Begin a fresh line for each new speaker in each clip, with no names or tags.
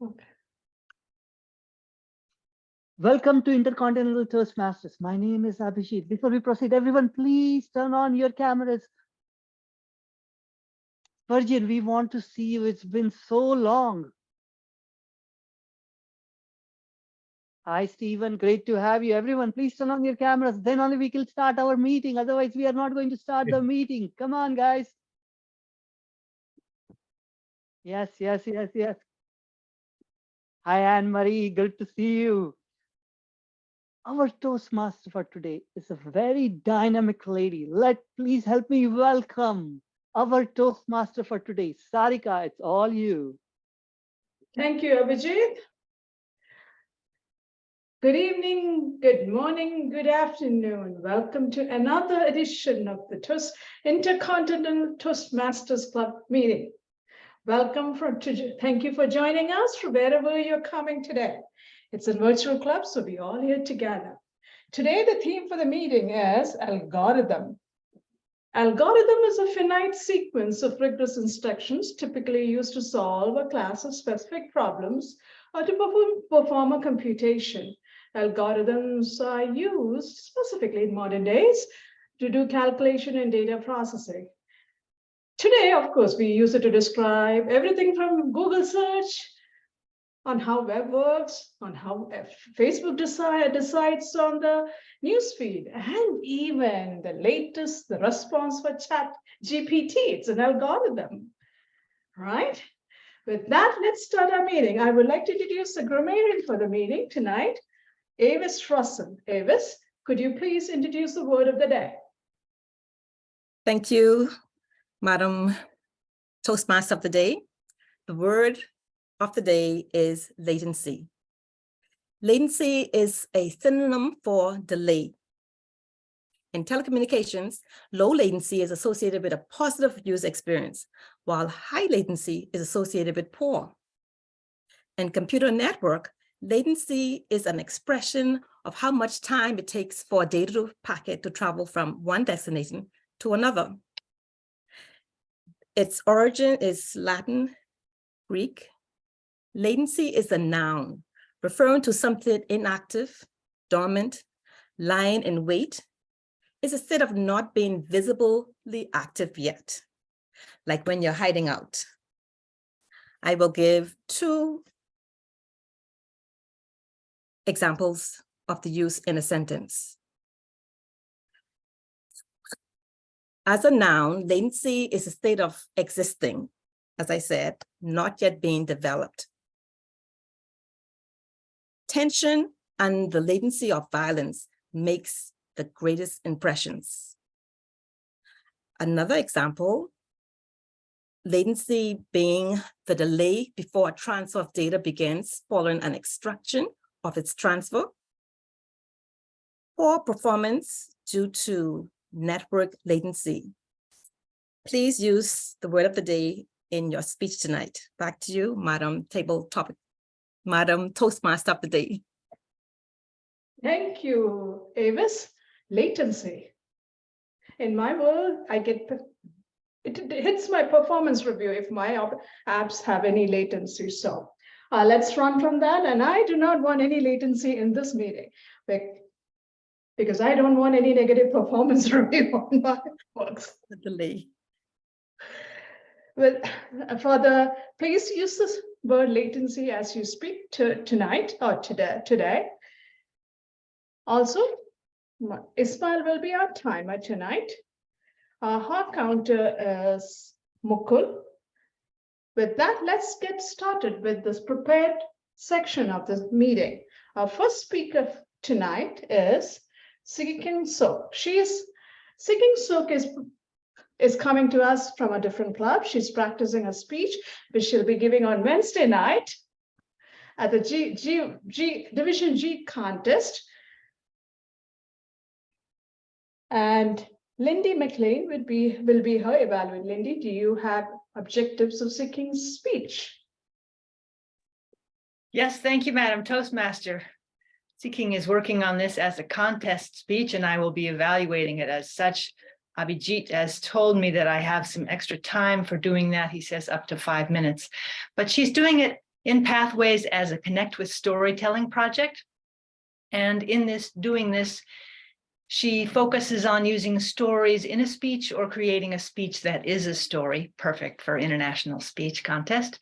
Okay.
Welcome to Intercontinental Toastmasters. My name is Abhijit. Before we proceed, everyone, please turn on your cameras. Virgin, we want to see you. It's been so long. Hi, Stephen. Great to have you. Everyone, please turn on your cameras. Then only we can start our meeting. Otherwise, we are not going to start the meeting. Come on, guys. Yes. Hi, Anne-Marie. Good to see you. Our Toastmaster for today is a very dynamic lady. Please help me welcome our Toastmaster for today. Sarika, it's all you.
Thank you, Abhijit. Good evening, good morning, good afternoon. Welcome to another edition of the Intercontinental Toastmasters Club meeting. Thank you for joining us from wherever you're coming today. It's a virtual club, so we're all here together. Today, the theme for the meeting is algorithm. Algorithm is a finite sequence of rigorous instructions typically used to solve a class of specific problems or to perform a computation. Algorithms are used specifically in modern days to do calculation and data processing. Today, of course, we use it to describe everything from Google search on how web works, on how Facebook decides on the newsfeed, and even the response for Chat GPT. It's an algorithm, right? With that, let's start our meeting. I would like to introduce the grammarian for the meeting tonight, Avis Russell. Avis, could you please introduce the word of the day?
Thank you, Madam Toastmaster of the Day. The word of the day is latency. Latency is a synonym for delay. In telecommunications, low latency is associated with a positive user experience, while high latency is associated with poor. In computer network, latency is an expression of how much time it takes for a data packet to travel from one destination to another. Its origin is Latin, Greek. Latency is a noun referring to something inactive, dormant, lying in wait. It's a state of not being visibly active yet, like when you're hiding out. I will give 2 examples of the use in a sentence. As a noun, latency is a state of existing, as I said, not yet being developed. Tension and the latency of violence makes the greatest impressions. Another example, latency being the delay before a transfer of data begins following an extraction of its transfer. Poor performance due to network latency. Please use the word of the day in your speech tonight. Back to you, Madam Toastmaster of the Day.
Thank you, Avis. Latency. In my world, it hits my performance review if my apps have any latency. So let's run from that. And I do not want any latency in this meeting because I don't want any negative performance review on my works.
The delay.
Well, please use this word latency as you speak tonight or today. Also, Ismail will be our timer tonight. Our hard counter is Mukul. With that, let's get started with this prepared section of this meeting. Our first speaker tonight is Siking Sok. Siking Sok is coming to us from a different club. She's practicing a speech, which she'll be giving on Wednesday night at the Division G contest. And Lindy McLean will be her evaluate. Lindy, do you have objectives of Siking's speech?
Yes, thank you, Madam Toastmaster. Siking is working on this as a contest speech, and I will be evaluating it as such. Abhijit has told me that I have some extra time for doing that. He says up to 5 minutes, but she's doing it in Pathways as a Connect with Storytelling project. And in doing this, she focuses on using stories in a speech or creating a speech that is a story, perfect for International Speech Contest.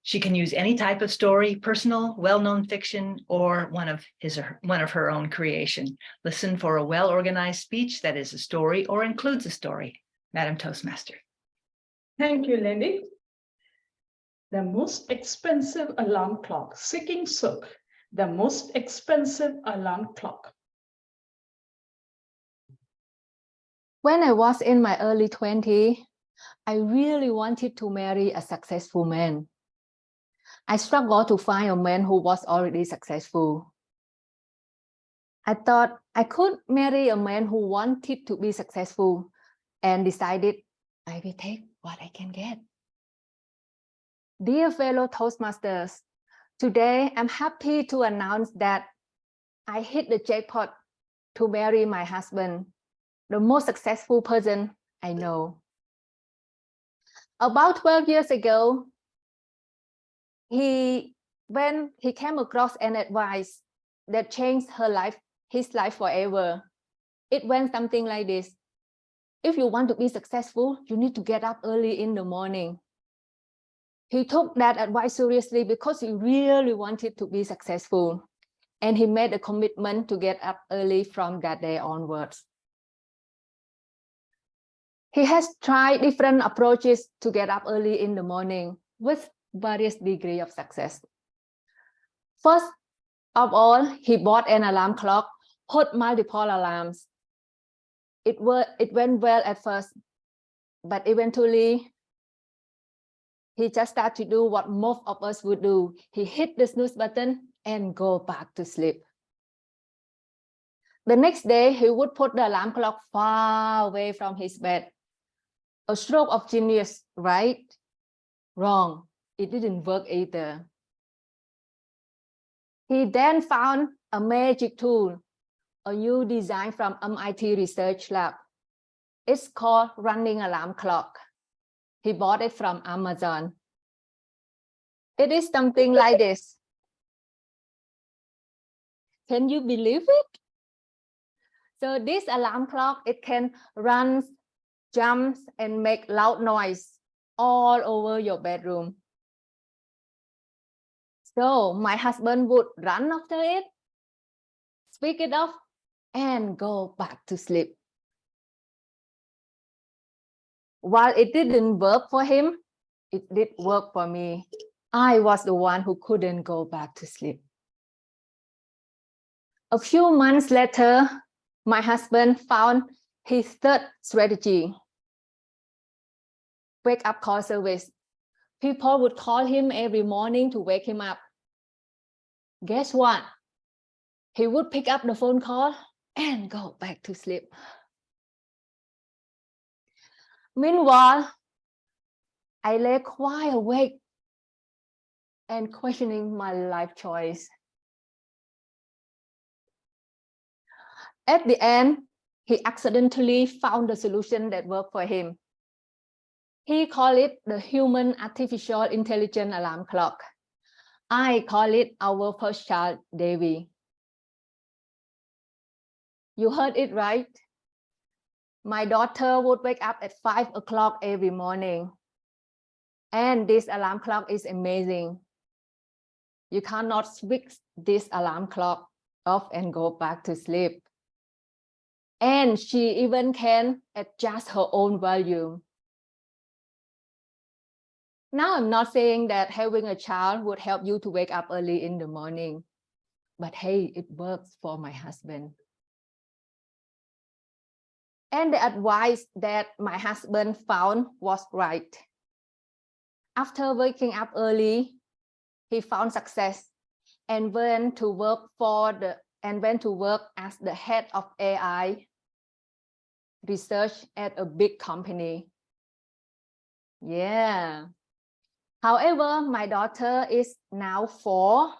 She can use any type of story, personal, well-known fiction, or one of her own creation. Listen for a well-organized speech that is a story or includes a story. Madam Toastmaster.
Thank you, Lindy. The most expensive alarm clock, Sikking Suk, the most expensive alarm clock.
When I was in my early 20s, I really wanted to marry a successful man. I struggled to find a man who was already successful. I thought I could marry a man who wanted to be successful and decided I will take what I can get. Dear fellow Toastmasters, today I'm happy to announce that I hit the jackpot to marry my husband, the most successful person I know. About 12 years ago, when he came across an advice that changed his life forever. It went something like this. If you want to be successful, you need to get up early in the morning. He took that advice seriously because he really wanted to be successful. And he made a commitment to get up early from that day onwards. He has tried different approaches to get up early in the morning with various degrees of success. First of all, he bought an alarm clock, put multiple alarms. It went well at first, but eventually, he just started to do what most of us would do. He hit the snooze button and go back to sleep. The next day, he would put the alarm clock far away from his bed. A stroke of genius, right? Wrong. It didn't work either. He then found a magic tool, a new design from MIT Research Lab. It's called running alarm clock. He bought it from Amazon. It is something like this. Can you believe it? So this alarm clock, it can run, jumps, and make loud noise all over your bedroom. So my husband would run after it, switch it off, and go back to sleep. While it didn't work for him, it did work for me. I was the one who couldn't go back to sleep. A few months later, my husband found his third strategy. Wake up call service. People would call him every morning to wake him up. Guess what? He would pick up the phone call and go back to sleep. Meanwhile, I lay quite awake and questioning my life choice. At the end, he accidentally found a solution that worked for him. He called it the Human Artificial Intelligence Alarm Clock. I call it our first child, Devi. You heard it right. My daughter would wake up at 5 o'clock every morning. And this alarm clock is amazing. You cannot switch this alarm clock off and go back to sleep. And she even can adjust her own volume. Now, I'm not saying that having a child would help you to wake up early in the morning, but hey, it works for my husband. And the advice that my husband found was right. After waking up early, he found success and went to work as the head of AI research at a big company. Yeah. However, my daughter is now 4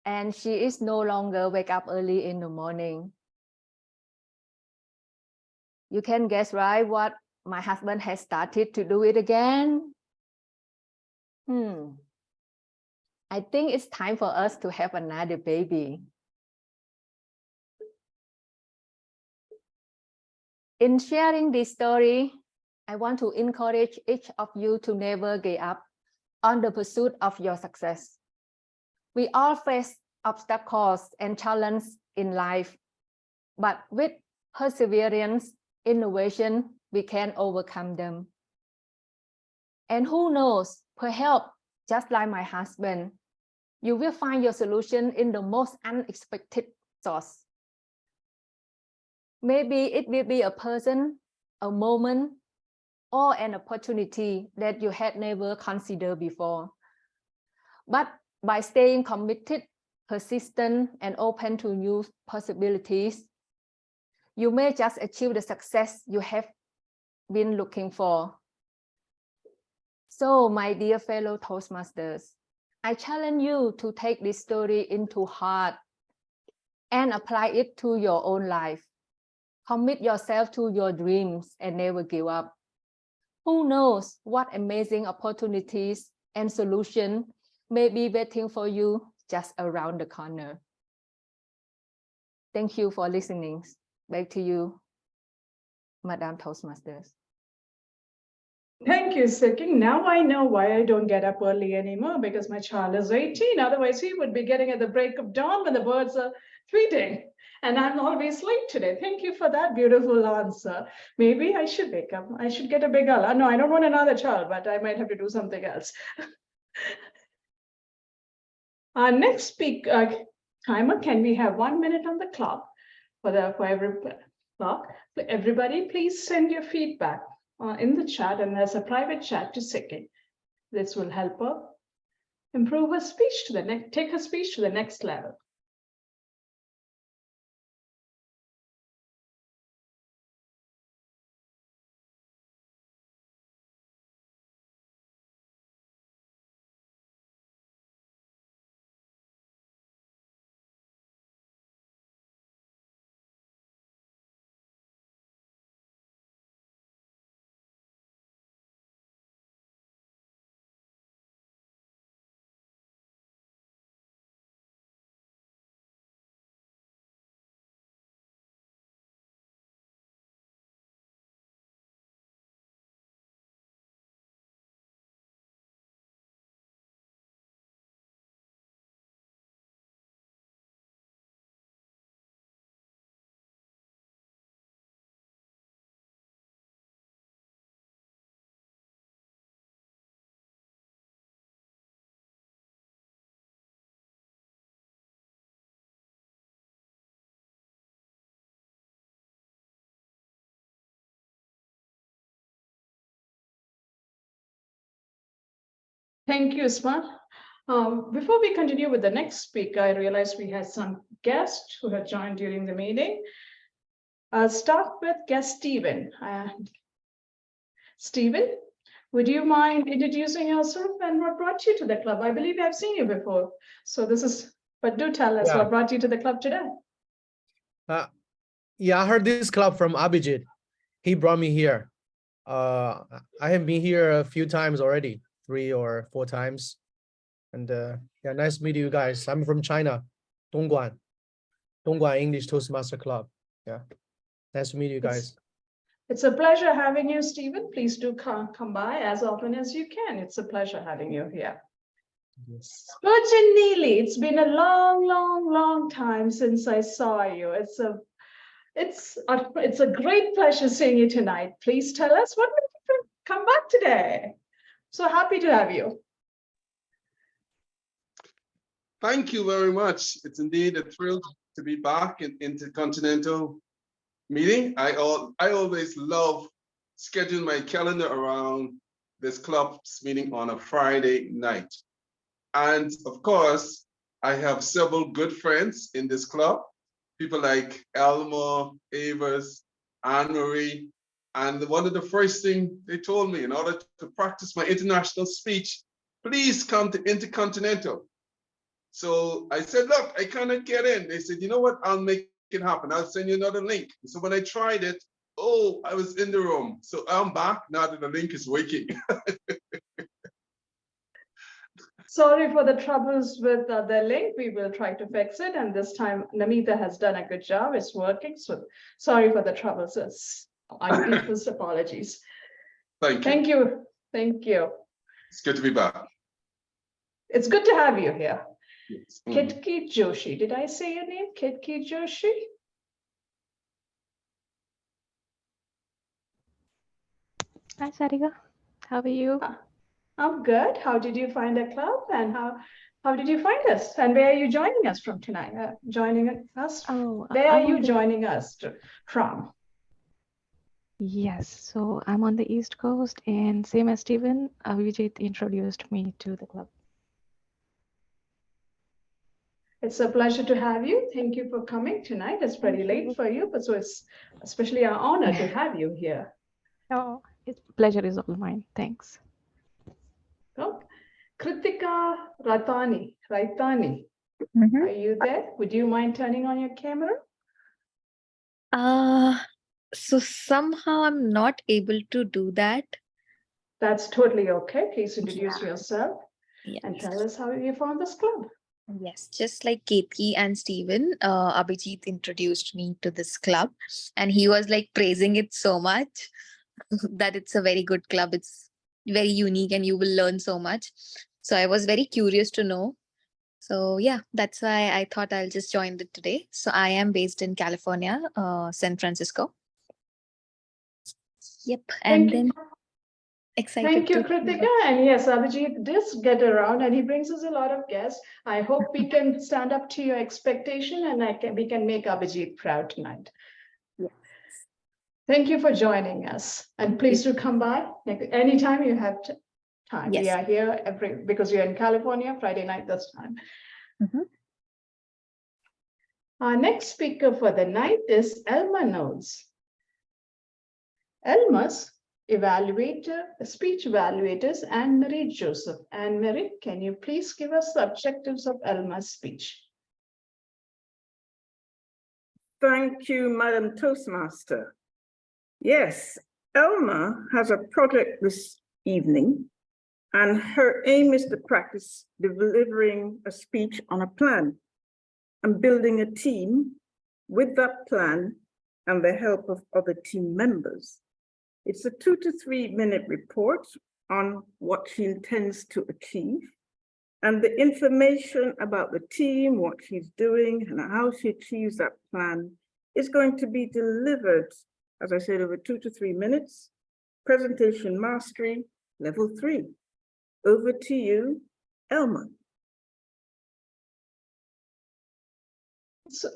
and she is no longer wake up early in the morning. You can guess, right, what my husband has started to do it again? I think it's time for us to have another baby. In sharing this story, I want to encourage each of you to never give up on the pursuit of your success. We all face obstacles and challenges in life, but with perseverance, innovation, we can overcome them. And who knows, perhaps just like my husband, you will find your solution in the most unexpected source. Maybe it will be a person, a moment, or an opportunity that you had never considered before. But by staying committed, persistent, and open to new possibilities, you may just achieve the success you have been looking for. So, my dear fellow Toastmasters, I challenge you to take this story into heart and apply it to your own life. Commit yourself to your dreams and never give up. Who knows what amazing opportunities and solutions may be waiting for you just around the corner. Thank you for listening. Back to you, Madam Toastmasters.
Thank you, Silking. Now I know why I don't get up early anymore, because my child is 18. Otherwise, he would be getting at the break of dawn when the birds are tweeting. And I'm always late today. Thank you for that beautiful answer. Maybe I should wake up. I should get a big alarm. No, I don't want another child, but I might have to do something else. Our next speaker timer, can we have 1 minute on the clock for every clock? Everybody, please send your feedback in the chat, and there's a private chat to Siki. This will help her improve her speech to the next, take her speech to the next level. Thank you, Isma. Before we continue with the next speaker, I realized we had some guests who had joined during the meeting. I'll start with guest Stephen. Stephen, would you mind introducing yourself and what brought you to the club? I believe I've seen you before. So this is, but do tell us what brought you to the club today.
Yeah, I heard this club from Abhijit. He brought me here. I have been here a few times already, 3 or 4 times. And yeah, nice to meet you guys. I'm from China, Dongguan English Toastmaster Club. Yeah, nice to meet you guys.
It's a pleasure having you, Stephen. Please do come by as often as you can. It's a pleasure having you here.
Yes.
Virgin Neely, it's been a long time since I saw you. It's a great pleasure seeing you tonight. Please tell us what made you come back today. So happy to have you.
Thank you very much. It's indeed a thrill to be back in Intercontinental meeting. I always love scheduling my calendar around this club's meeting on a Friday night. And of course, I have several good friends in this club, people like Elmo, Avers, Anne-Marie. And one of the first things they told me, in order to practice my international speech, please come to Intercontinental. So I said, look, I cannot get in. They said, you know what? I'll make it happen. I'll send you another link. So when I tried it, oh, I was in the room. So I'm back now that the link is working.
Sorry for the troubles with the link. We will try to fix it. And this time Namita has done a good job. It's working. So sorry for the troubles. Our deepest apologies.
Thank you.
Thank you. Thank you.
It's good to be back.
It's good to have you here.
Yes.
Kitki Joshi. Did I say your name? Kitki Joshi?
Hi, Sarika. How are you?
I'm good. How did you find the club, and how did you find us? And where are you joining us from tonight? Joining us?
Oh,
Where are
I'm
you
on the-
joining us from?
Yes, so I'm on the East Coast, and same as Stephen, Vijay introduced me to the club.
It's a pleasure to have you. Thank you for coming tonight. It's pretty
Thank
late
you.
for you, but so it's especially our honor to have you here.
Oh, it's pleasure is all mine. Thanks.
So, Kritika Raitani, are you there? Would you mind turning on your camera?
So somehow I'm not able to do that.
That's totally okay. Please introduce yourself
Yeah.
and tell us how you found this club.
Yes, just like Ketki and Steven, Abhijit introduced me to this club, and he was like praising it so much that it's a very good club. It's very unique and you will learn so much. So I was very curious to know. So yeah, that's why I thought I'll just join it today. So I am based in California, San Francisco. Yep, and
Thank you.
then excited
Thank you,
to
Kritika. And yes, Abhijit does get around and he brings us a lot of guests. I hope we can stand up to your expectation and we can make Abhijit proud tonight.
Yes.
Thank you for joining us. And please do come by anytime you have time. We
Yes.
are here because you're in California, Friday night this time.
Mhm.
Our next speaker for the night is Elma Knowles. Elma's speech evaluators, Anne-Marie Joseph. Anne-Marie, can you please give us the objectives of Elma's speech?
Thank you, Madam Toastmaster. Yes, Elma has a project this evening, and her aim is to practice delivering a speech on a plan and building a team with that plan and the help of other team members. It's a 2 to 3 minute report on what she intends to achieve, and the information about the team, what she's doing, and how she achieves that plan is going to be delivered, as I said, over 2 to 3 minutes. Presentation mastery, level 3. Over to you, Elma.
So,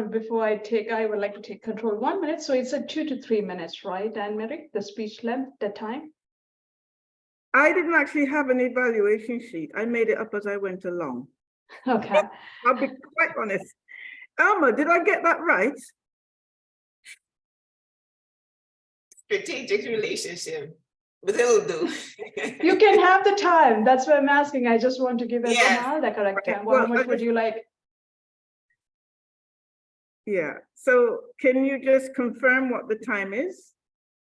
before I would like to take control 1 minute. So it's a 2 to 3 minutes, right, Anne-Marie? The speech length, the time?
I didn't actually have an evaluation sheet. I made it up as I went along.
Okay.
I'll be quite honest. Elma, did I get that right?
Strategic relationship, but it'll do.
You can have the time. That's why I'm asking. I just want to give
Yeah.
the correct time.
Well,
How much would you like?
Yeah, so can you just confirm what the time is?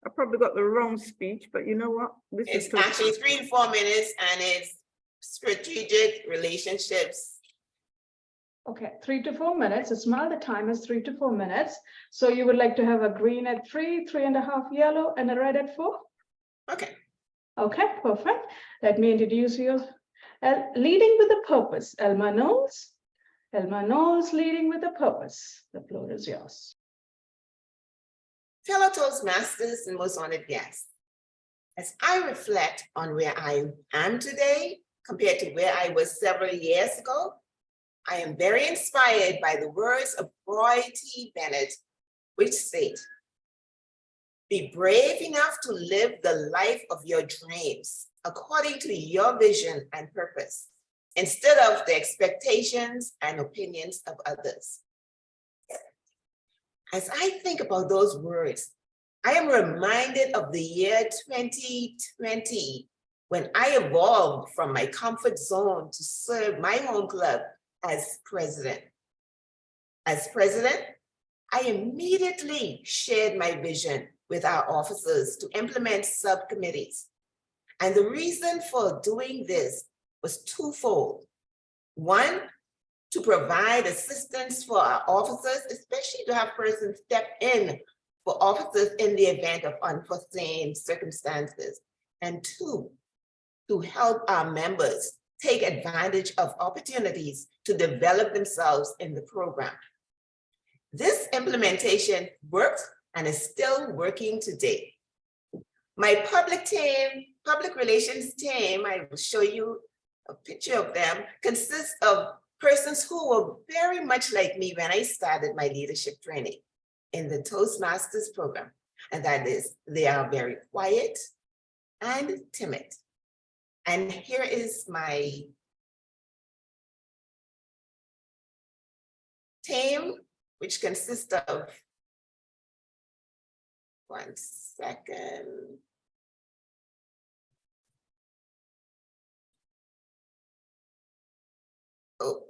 I probably got the wrong speech, but you know what? This
It's
is
actually 3 to 4 minutes, and it's strategic relationships.
Okay, 3 to 4 minutes. It's small. The time is 3 to 4 minutes. So you would like to have a green at 3, 3.5 yellow, and a red at 4?
Okay.
Okay, perfect. Let me introduce you. Leading with a purpose, Elma Knowles. Elma Knowles, leading with a purpose. The floor is yours.
Fellow Toastmasters and most honored guests, as I reflect on where I am today compared to where I was several years ago, I am very inspired by the words of Roy T. Bennett, which state, "Be brave enough to live the life of your dreams according to your vision and purpose, instead of the expectations and opinions of others." As I think about those words, I am reminded of the year 2020, when I evolved from my comfort zone to serve my home club as president. As president, I immediately shared my vision with our officers to implement subcommittees. And the reason for doing this was twofold. One, to provide assistance for our officers, especially to have persons step in for officers in the event of unforeseen circumstances. And two, to help our members take advantage of opportunities to develop themselves in the program. This implementation worked and is still working today. My public relations team, I will show you a picture of them, consists of persons who were very much like me when I started my leadership training in the Toastmasters program. And that is, they are very quiet and timid. And here is my team, which consists of, one second. Oh.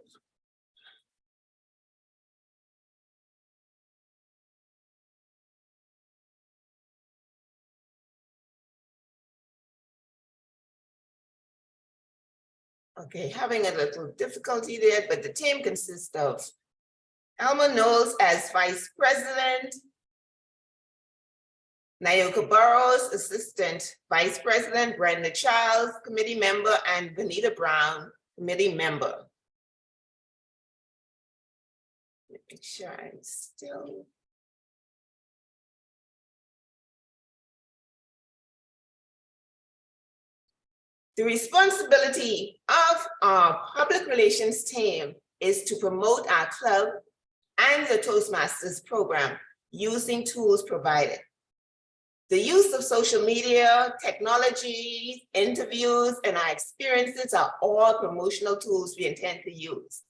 Okay, having a little difficulty there, but the team consists of Elma Knowles as Vice President, Nayoka Burrows, Assistant Vice President, Brenda Childs, Committee Member, and Vanita Brown, Committee Member. Make sure I'm still. The responsibility of our public relations team is to promote our club and the Toastmasters program using tools provided. The use of social media, technology, interviews, and our experiences are all promotional tools we intend to use.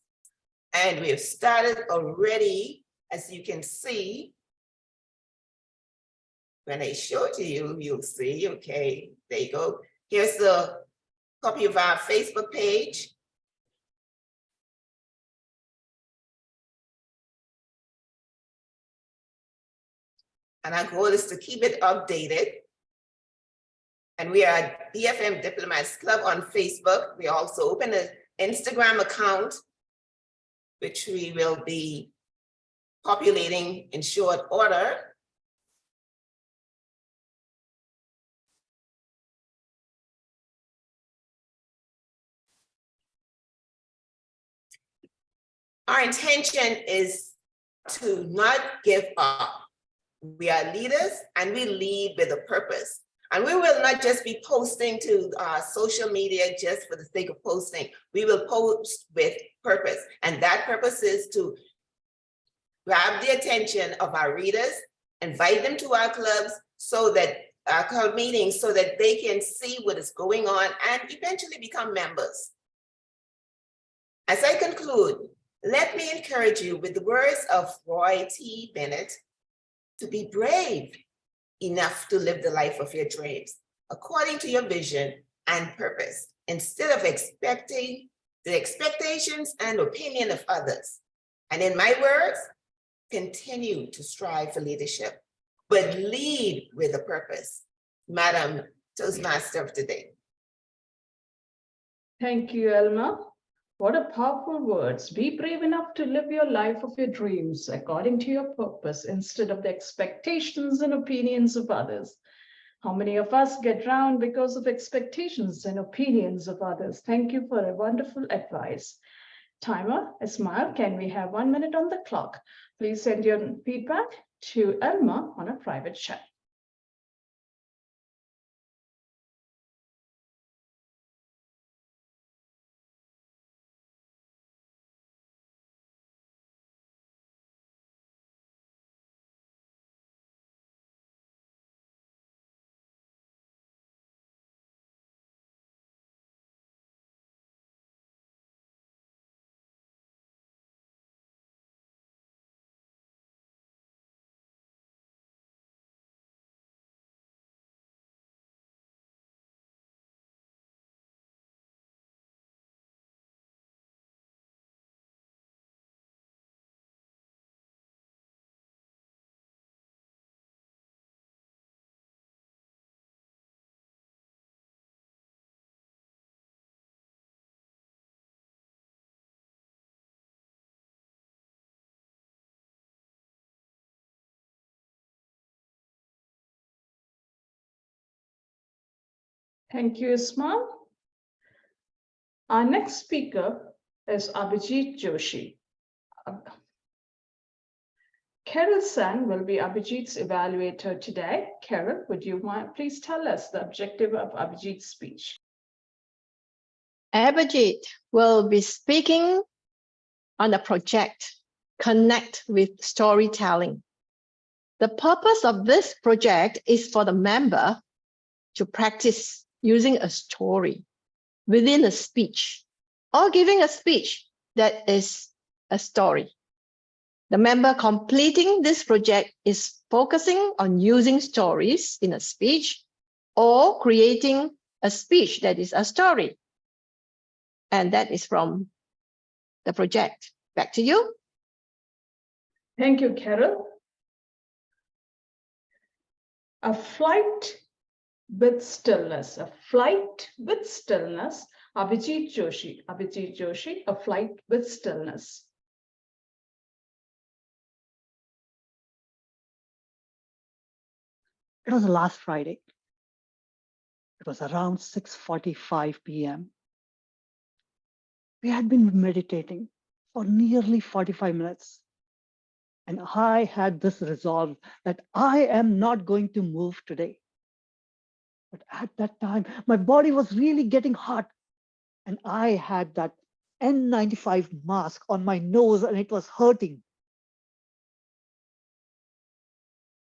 And we have started already, as you can see. When I show it to you, you'll see, okay, there you go. Here's the copy of our Facebook page. And our goal is to keep it updated. And we are DFM Diplomats Club on Facebook. We also opened an Instagram account, which we will be populating in short order. Our intention is to not give up. We are leaders and we lead with a purpose. And we will not just be posting to social media just for the sake of posting. We will post with purpose. And that purpose is to grab the attention of our readers, invite them to our clubs so that our club meetings so that they can see what is going on and eventually become members. As I conclude, let me encourage you with the words of Roy T. Bennett to be brave enough to live the life of your dreams according to your vision and purpose, instead of expecting the expectations and opinion of others. And in my words, continue to strive for leadership, but lead with a purpose. Madam Toastmaster of the Day.
Thank you, Elma. What a powerful words. Be brave enough to live your life of your dreams according to your purpose instead of the expectations and opinions of others. How many of us get drowned because of expectations and opinions of others? Thank you for a wonderful advice. Timer, Ismail, can we have 1 minute on the clock? Please send your feedback to Elma on a private chat. Thank you, Ismail. Our next speaker is Abhijit Joshi. Carol Sang will be Abhijit's evaluator today. Carol, would you mind please tell us the objective of Abhijit's speech?
Abhijit will be speaking on the project Connect with Storytelling. The purpose of this project is for the member to practice using a story within a speech or giving a speech that is a story. The member completing this project is focusing on using stories in a speech or creating a speech that is a story. And that is from the project. Back to you.
Thank you, Carol. A flight with stillness, a flight with stillness. Abhijit Joshi, a flight with stillness.
It was last Friday. It was around 6:45 p.m. We had been meditating for nearly 45 minutes. And I had this resolve that I am not going to move today. But at that time, my body was really getting hot. And I had that N95 mask on my nose and it was hurting.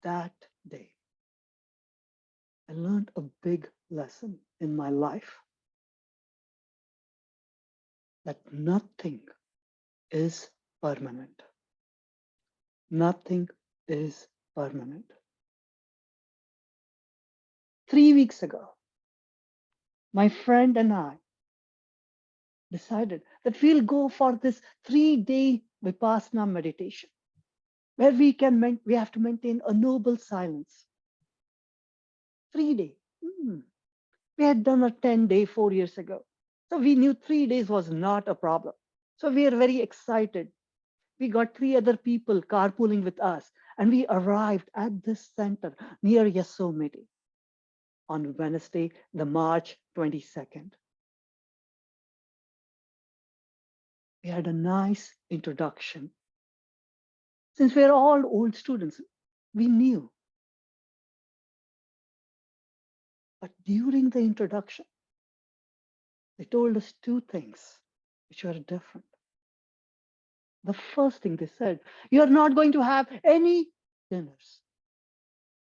That day, I learned a big lesson in my life. That nothing is permanent. Nothing is permanent. 3 weeks ago, my friend and I decided that we'll go for this 3-day Vipassana meditation, where we have to maintain a noble silence. 3-day. We had done a 10-day 4 years ago. So we knew 3 days was not a problem. So we are very excited. We got 3 other people carpooling with us, and we arrived at this center near Yosemite on Wednesday, the March 22nd. We had a nice introduction. Since we're all old students, we knew. But during the introduction, they told us 2 things which were different. The first thing they said, you're not going to have any dinners.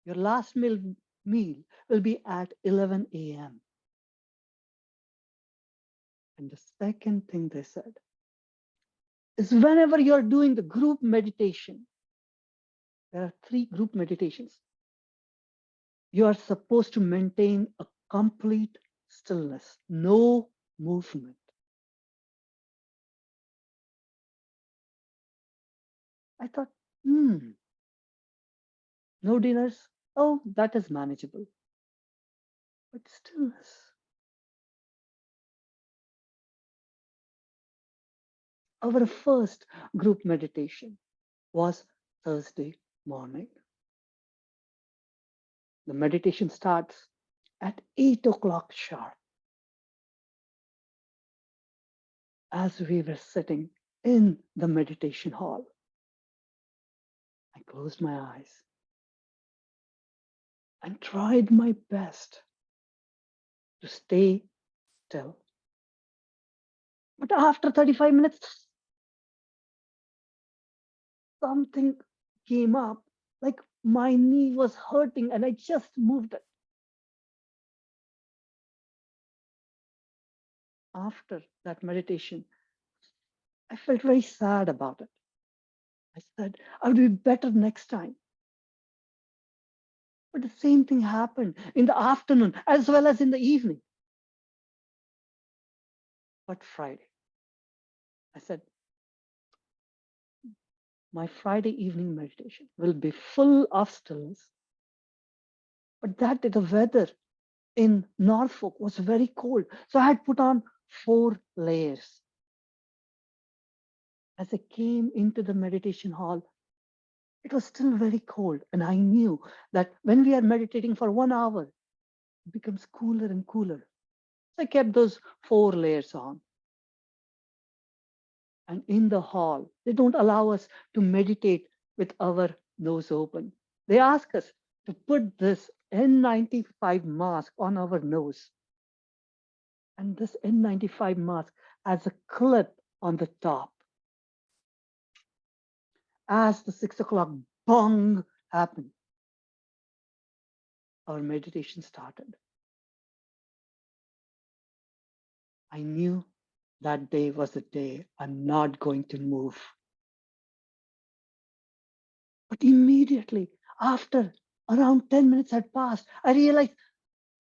Your last meal will be at 11 a.m. And the second thing they said is whenever you're doing the group meditation, there are 3 group meditations. You are supposed to maintain a complete stillness, no movement. I thought, no dinners. Oh, that is manageable. But stillness. Our first group meditation was Thursday morning. The meditation starts at 8 o'clock sharp. As we were sitting in the meditation hall, I closed my eyes and tried my best to stay still. But after 35 minutes, something came up, like my knee was hurting and I just moved it. After that meditation, I felt very sad about it. I said, I would be better next time. But the same thing happened in the afternoon as well as in the evening. But Friday, I said, my Friday evening meditation will be full of stillness. But that day, the weather in Norfolk was very cold. So I had put on 4 layers. As I came into the meditation hall, it was still very cold. And I knew that when we are meditating for 1 hour, it becomes cooler and cooler. So I kept those 4 layers on. And in the hall, they don't allow us to meditate with our nose open. They ask us to put this N95 mask on our nose. And this N95 mask has a clip on the top. As the 6 o'clock bong happened, our meditation started. I knew that day was the day I'm not going to move. But immediately after around 10 minutes had passed, I realized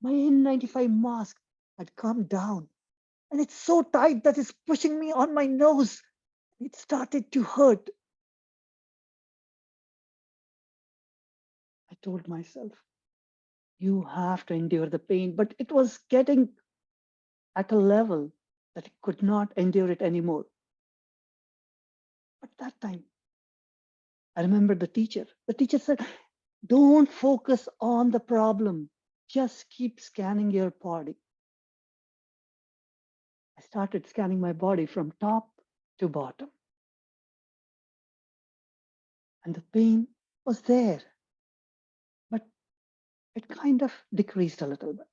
my N95 mask had come down and it's so tight that it's pushing me on my nose. It started to hurt. I told myself, you have to endure the pain, but it was getting at a level that I could not endure it anymore. But that time, I remember the teacher. The teacher said, don't focus on the problem. Just keep scanning your body. I started scanning my body from top to bottom. And the pain was there, but it kind of decreased a little bit.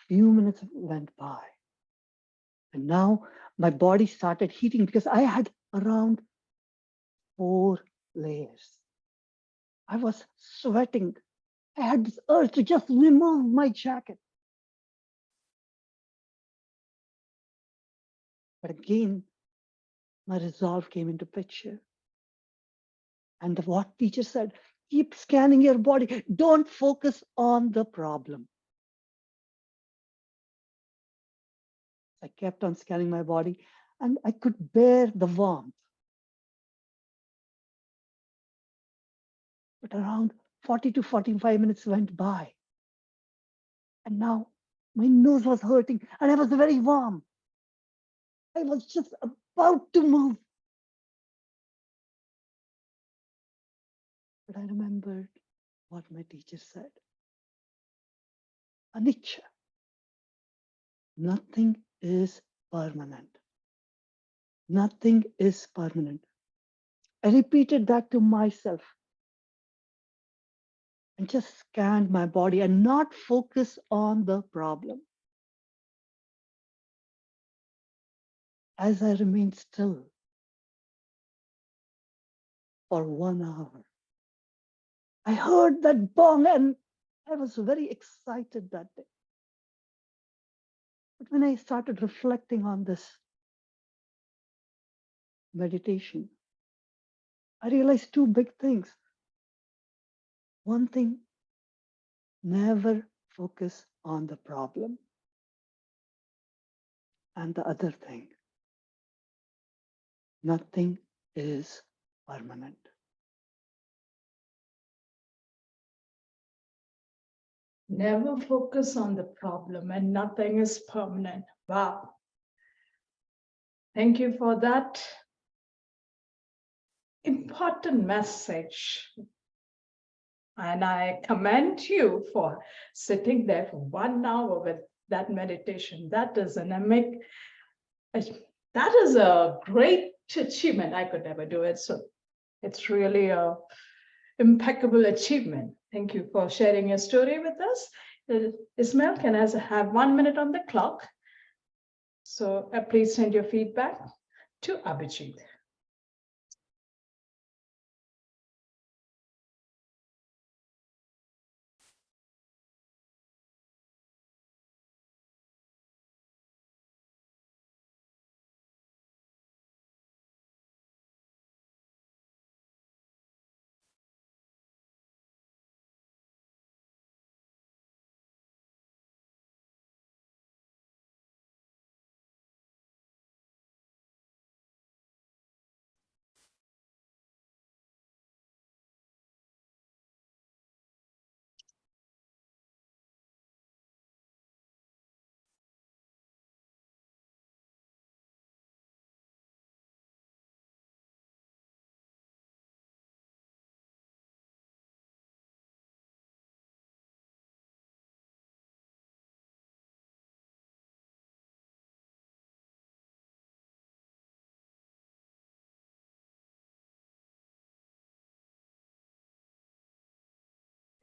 Few minutes went by. And now my body started heating because I had around 4 layers. I was sweating. I had this urge to just remove my jacket. But again, my resolve came into picture. And what teacher said, keep scanning your body. Don't focus on the problem. I kept on scanning my body and I could bear the warmth. But around 40 to 45 minutes went by. And now my nose was hurting and I was very warm. I was just about to move. But I remembered what my teacher said. Anicca, nothing is permanent. Nothing is permanent. I repeated that to myself and just scanned my body and not focus on the problem. As I remained still for 1 hour, I heard that bong and I was very excited that day. But when I started reflecting on this meditation, I realized 2 big things. One thing, never focus on the problem. And the other thing, nothing is permanent.
Never focus on the problem and nothing is permanent. Wow. Thank you for that important message. And I commend you for sitting there for 1 hour with that meditation. That is that is a great achievement. I could never do it. So it's really a impeccable achievement. Thank you for sharing your story with us. Ismail, can I have 1 minute on the clock? So please send your feedback to Abhijit.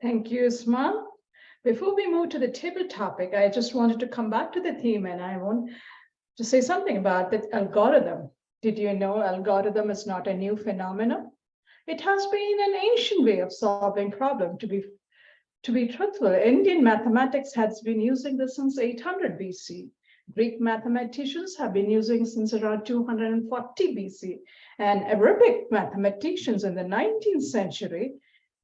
Thank you, Isma. Before we move to the table topic, I just wanted to come back to the theme, and I want to say something about the algorithm. Did you know algorithm is not a new phenomenon? It has been an ancient way of solving problem. To be truthful, Indian mathematics has been using this since 800 BC. Greek mathematicians have been using since around 240 BC, and Arabic mathematicians in the 19th century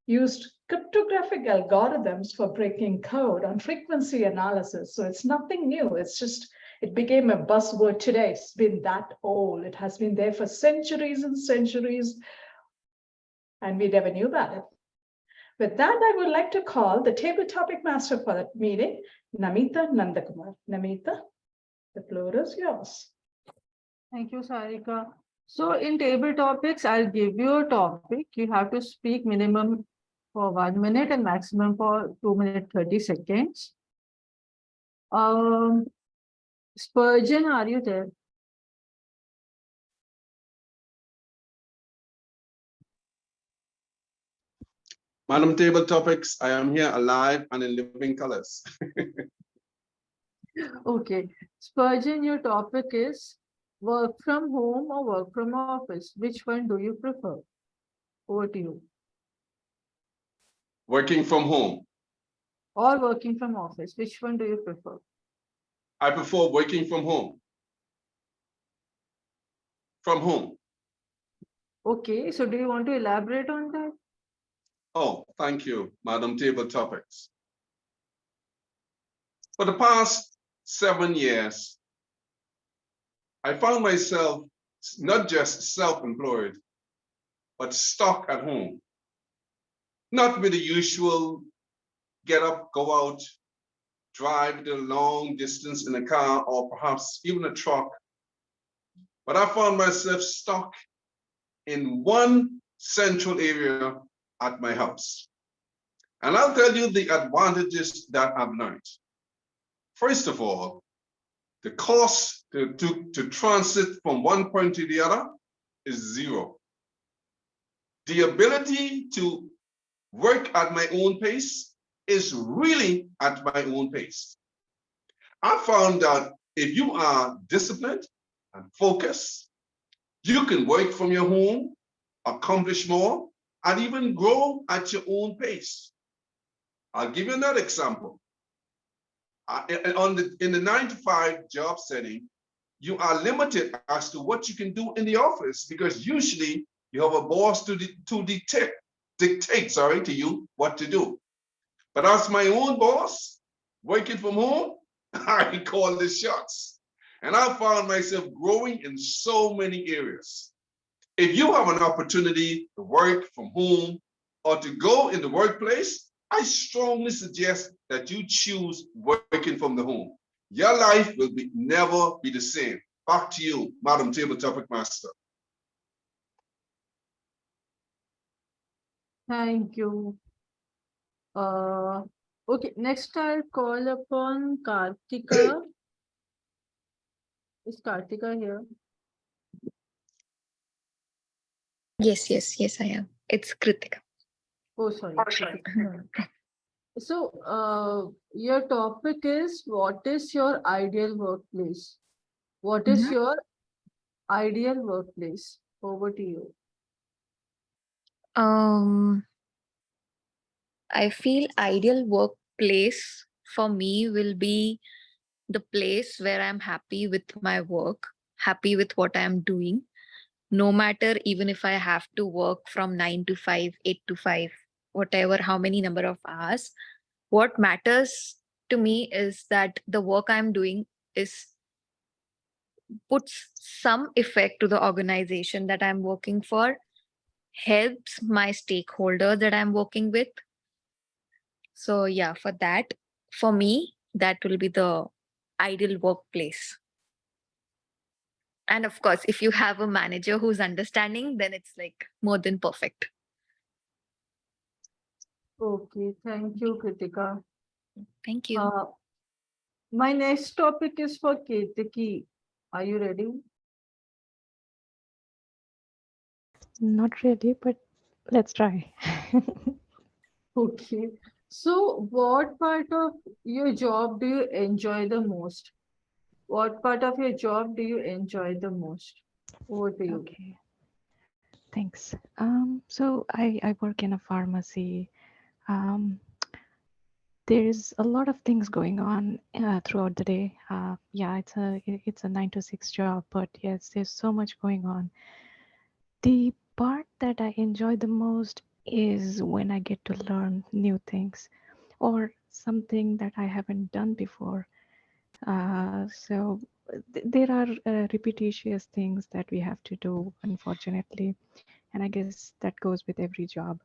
used cryptographic algorithms for breaking code on frequency analysis. So it's nothing new. It's just, it became a buzzword today. It's been that old. It has been there for centuries and centuries, and we never knew about it. With that, I would like to call the table topic master for the meeting, Namita Nandakumar. Namita, the floor is yours.
Thank you, Sarika. So in table topics, I'll give you a topic. You have to speak minimum for 1 minute and maximum for 2 minutes 30 seconds. Spurgeon, are you there?
Madam Table Topics, I am here alive and in living colors.
Okay. Spurgeon, your topic is work from home or work from office. Which one do you prefer? Over to you.
Working from home.
Or working from office. Which one do you prefer?
I prefer working from home. From home.
Okay. So do you want to elaborate on that?
Oh, thank you, Madam Table Topics. For the past 7 years, I found myself not just self-employed, but stuck at home. Not with the usual get up, go out, drive the long distance in a car or perhaps even a truck, but I found myself stuck in one central area at my house. And I'll tell you the advantages that I've learned. First of all, the cost to transit from one point to the other is zero. The ability to work at my own pace is really at my own pace. I found that if you are disciplined and focused, you can work from your home, accomplish more, and even grow at your own pace. I'll give you another example. In the 9-to-5 job setting, you are limited as to what you can do in the office because usually you have a boss to dictate to you what to do. But as my own boss, working from home, I call the shots. And I found myself growing in so many areas. If you have an opportunity to work from home or to go in the workplace, I strongly suggest that you choose working from the home. Your life will never be the same. Back to you, Madam Table Topic Master.
Thank you. Okay, next I'll call upon Kartika. Is Kartika here?
Yes, I am. It's Kritika.
Oh, sorry. So, your topic is, what is your ideal workplace? What is your ideal workplace? Over to you.
I feel ideal workplace for me will be the place where I'm happy with my work, happy with what I'm doing, no matter even if I have to work from 9 to 5, 8 to 5, whatever, how many number of hours. What matters to me is that the work I'm doing puts some effect to the organization that I'm working for, helps my stakeholder that I'm working with. So yeah, for me, that will be the ideal workplace. And of course, if you have a manager who's understanding, then it's like more than perfect.
Okay, thank you, Kritika.
Thank you.
My next topic is for Ketiki. Are you ready?
Not really, but let's try.
Okay. So what part of your job do you enjoy the most? What part of your job do you enjoy the most? Over to you.
Okay, thanks. So I work in a pharmacy. Um, there's a lot of things going on throughout the day. Yeah, it's a 9 to 6 job, but yes, there's so much going on. The part that I enjoy the most is when I get to learn new things or something that I haven't done before. So there are repetitious things that we have to do, unfortunately, and I guess that goes with every job.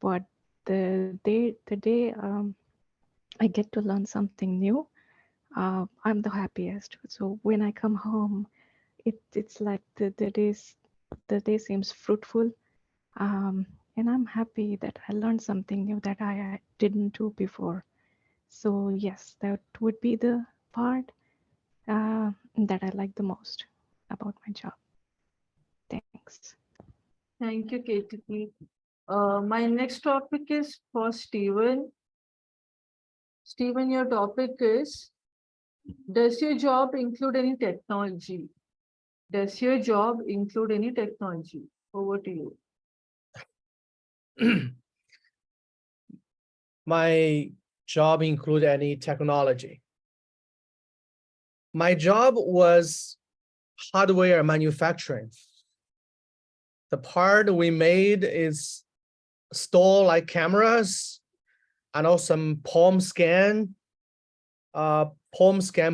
But the day I get to learn something new, I'm the happiest. So when I come home, it's like the day seems fruitful, um, and I'm happy that I learned something new that I didn't do before. So yes, that would be the part that I like the most about my job. Thanks.
Thank you, Katie. My next topic is for Stephen. Stephen, your topic is, does your job include any technology? Does your job include any technology? Over to you.
My job include any technology. My job was hardware manufacturing. The part we made is store like cameras and also some palm scan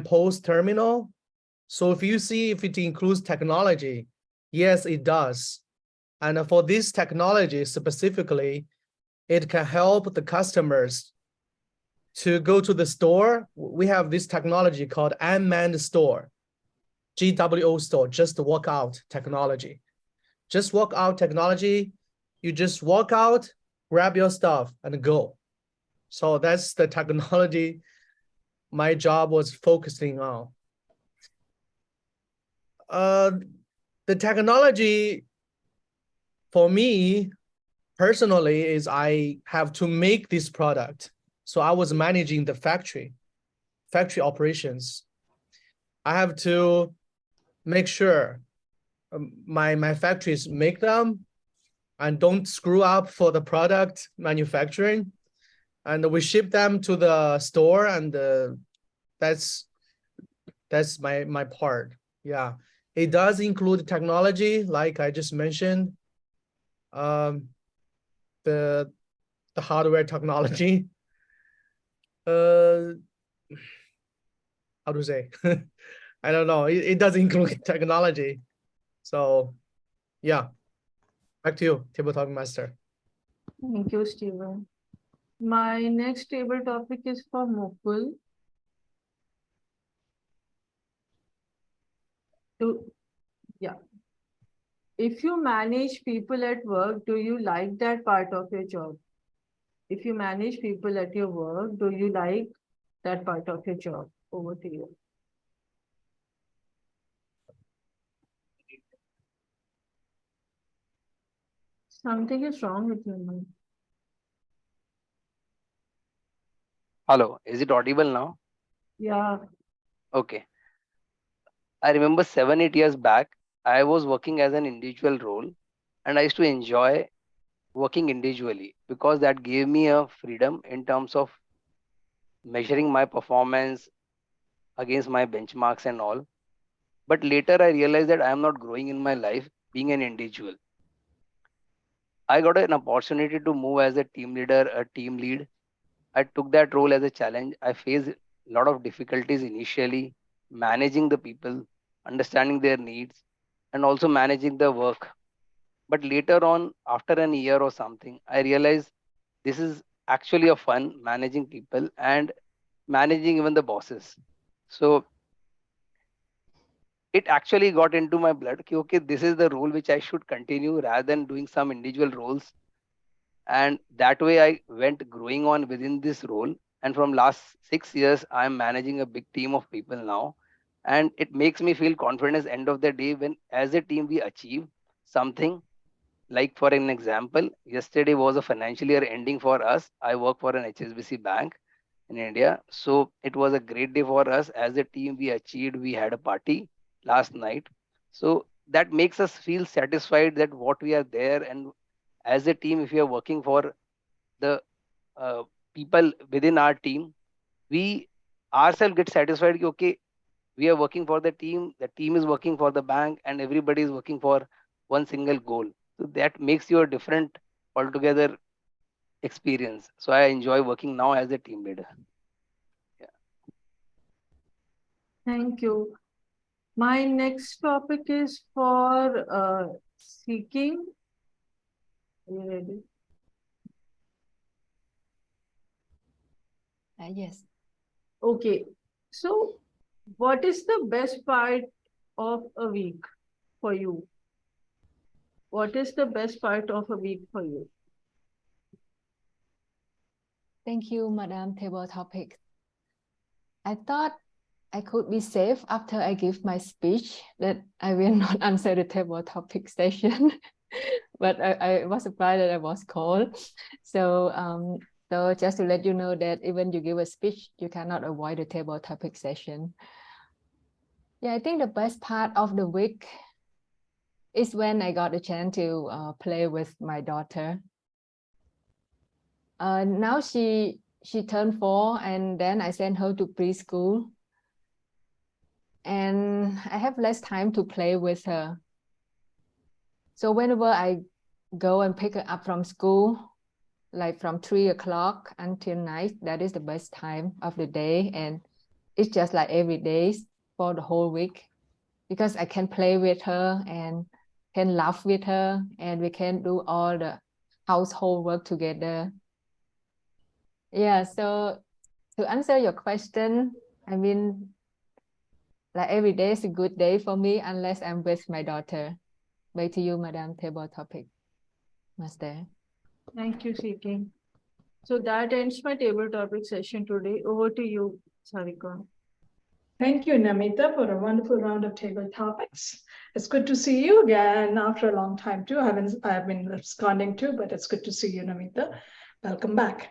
post terminal. So if you see if it includes technology, yes, it does. And for this technology specifically, it can help the customers to go to the store. We have this technology called unmanned store, GWO store, just walk out technology. Just walk out technology. You just walk out, grab your stuff and go. So that's the technology my job was focusing on. The technology for me personally is I have to make this product. So I was managing the factory operations. I have to make sure my factories make them and don't screw up for the product manufacturing. And we ship them to the store, and that's my part. Yeah, it does include technology, like I just mentioned, the hardware technology. How to say? I don't know. It does include technology. So yeah, back to you, Table Talk Master.
Thank you, Stephen. My next table topic is for Mukul. Yeah. If you manage people at work, do you like that part of your job? If you manage people at your work, do you like that part of your job? Over to you. Something is wrong with you, man.
Hello, is it audible now?
Yeah.
Okay. I remember 7, 8 years back, I was working as an individual role, and I used to enjoy working individually because that gave me a freedom in terms of measuring my performance against my benchmarks and all. But later I realized that I am not growing in my life being an individual. I got an opportunity to move as a team leader, a team lead. I took that role as a challenge. I faced a lot of difficulties initially, managing the people, understanding their needs, and also managing the work. But later on, after an year or something, I realized this is actually a fun managing people and managing even the bosses. So it actually got into my blood. Okay, this is the role which I should continue rather than doing some individual roles, and that way I went growing on within this role, and from last 6 years I am managing a big team of people now, and it makes me feel confidence end of the day when as a team we achieve something like for an example, yesterday was a financial year ending for us. I work for an HSBC bank in India. So it was a great day for us as a team. We achieved, we had a party last night. So that makes us feel satisfied that what we are there, and as a team, if we are working for the people within our team, we ourselves get satisfied. Ki, okay, we are working for the team is working for the bank, and everybody is working for one single goal. So that makes you a different altogether experience. So I enjoy working now as a team leader.
Thank you. My next topic is for seeking. Are you ready?
Yes.
Okay. So, what is the best part of a week for you? What is the best part of a week for you?
Thank you, Madam Table Topic. I thought I could be safe after I give my speech that I will not answer the table topic session, but I was surprised that I was called. So, so just to let you know that even you give a speech, you cannot avoid the table topic session. Yeah, I think the best part of the week is when I got a chance to play with my daughter. Now she turned 4, and then I sent her to preschool. And I have less time to play with her. So whenever I go and pick her up from school, like from 3 o'clock until night, that is the best time of the day. And it's just like every day for the whole week, because I can play with her and can laugh with her, and we can do all the household work together. Yeah, so to answer your question, I mean, like every day is a good day for me unless I'm with my daughter. Back to you, Madam Table Topic Master.
Thank you, Seeking. So that ends my table topic session today. Over to you, Sarika.
Thank you, Namita, for a wonderful round of table topics. It's good to see you again after a long time too. I've been absconding too, but it's good to see you, Namita. Welcome back.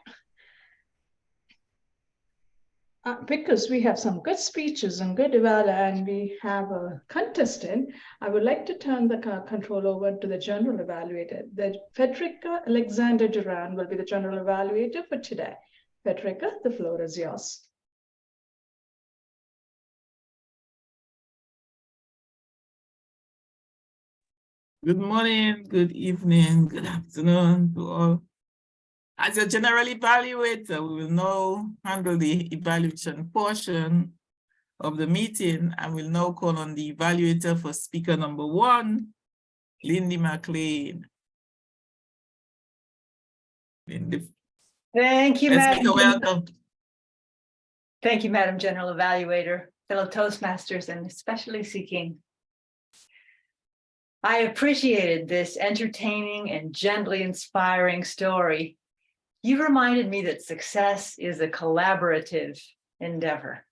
Because we have some good speeches and good evaluation, and we have a contestant, I would like to turn the control over to the general evaluator. Federica Alexander Duran will be the general evaluator for today. Federica, the floor is yours.
Good morning, good evening, good afternoon to all. As a general evaluator, we will now handle the evaluation portion of the meeting. I will now call on the evaluator for speaker number 1, Lindy McLean. Lindy.
Thank you,
Let's make
Madam.
a welcome.
Thank you, Madam General Evaluator, fellow Toastmasters, and especially Seeking. I appreciated this entertaining and gently inspiring story. You reminded me that success is a collaborative endeavor.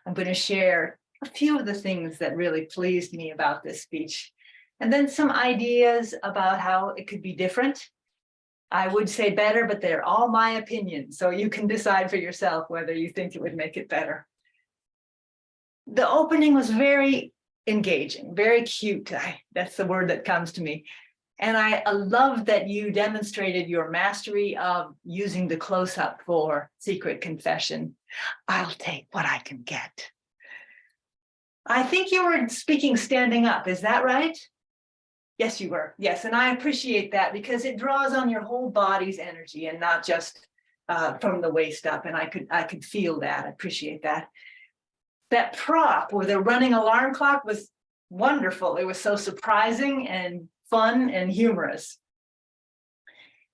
I'm going to share a few of the things that really pleased me about this speech, and then some ideas about how it could be different. I would say better, but they're all my opinions, so you can decide for yourself whether you think it would make it better. The opening was very engaging, very cute. That's the word that comes to me. And I love that you demonstrated your mastery of using the close-up for secret confession. I'll take what I can get. I think you were speaking standing up, is that right? Yes, you were. Yes, and I appreciate that because it draws on your whole body's energy and not just from the waist up. And I could feel that. I appreciate that. That prop with a running alarm clock was wonderful. It was so surprising and fun and humorous.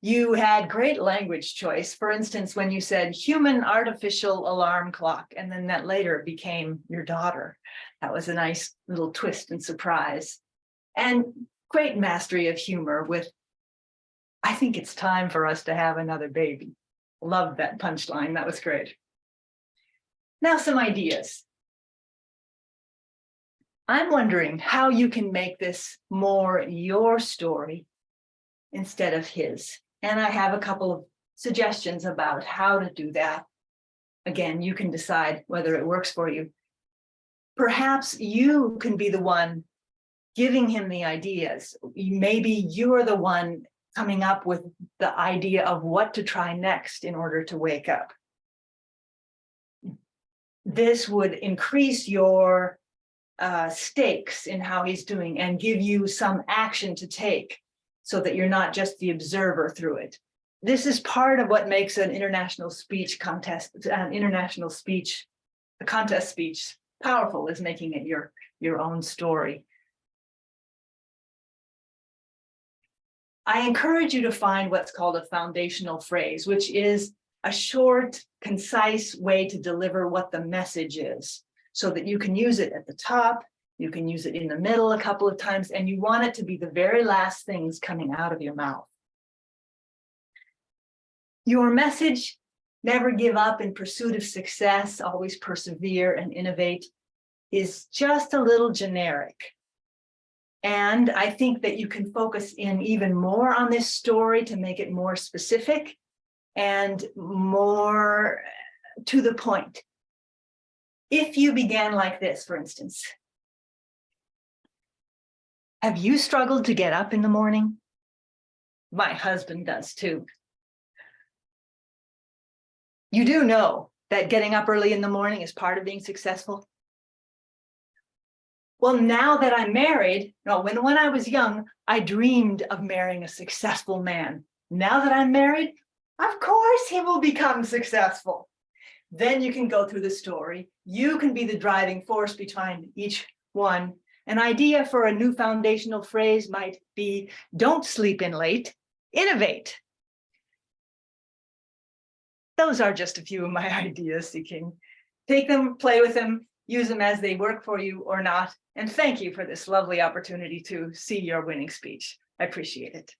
You had great language choice. For instance, when you said human artificial alarm clock, and then that later became your daughter. That was a nice little twist and surprise. And great mastery of humor with, I think it's time for us to have another baby. Loved that punchline. That was great. Now some ideas. I'm wondering how you can make this more your story instead of his. And I have a couple of suggestions about how to do that. Again, you can decide whether it works for you. Perhaps you can be the one giving him the ideas. Maybe you're the one coming up with the idea of what to try next in order to wake up. This would increase your stakes in how he's doing and give you some action to take so that you're not just the observer through it. This is part of what makes an international speech contest, a contest speech powerful, is making it your own story. I encourage you to find what's called a foundational phrase, which is a short, concise way to deliver what the message is, so that you can use it at the top, you can use it in the middle a couple of times, and you want it to be the very last things coming out of your mouth. Your message, never give up in pursuit of success, always persevere and innovate, is just a little generic. And I think that you can focus in even more on this story to make it more specific and more to the point. If you began like this, for instance, have you struggled to get up in the morning? My husband does too. You do know that getting up early in the morning is part of being successful? Well, now that I'm married, no, when I was young, I dreamed of marrying a successful man. Now that I'm married, of course he will become successful. Then you can go through the story. You can be the driving force behind each one. An idea for a new foundational phrase might be, don't sleep in late, innovate. Those are just a few of my ideas. You can take them, play with them, use them as they work for you or not. And thank you for this lovely opportunity to see your winning speech. I appreciate it.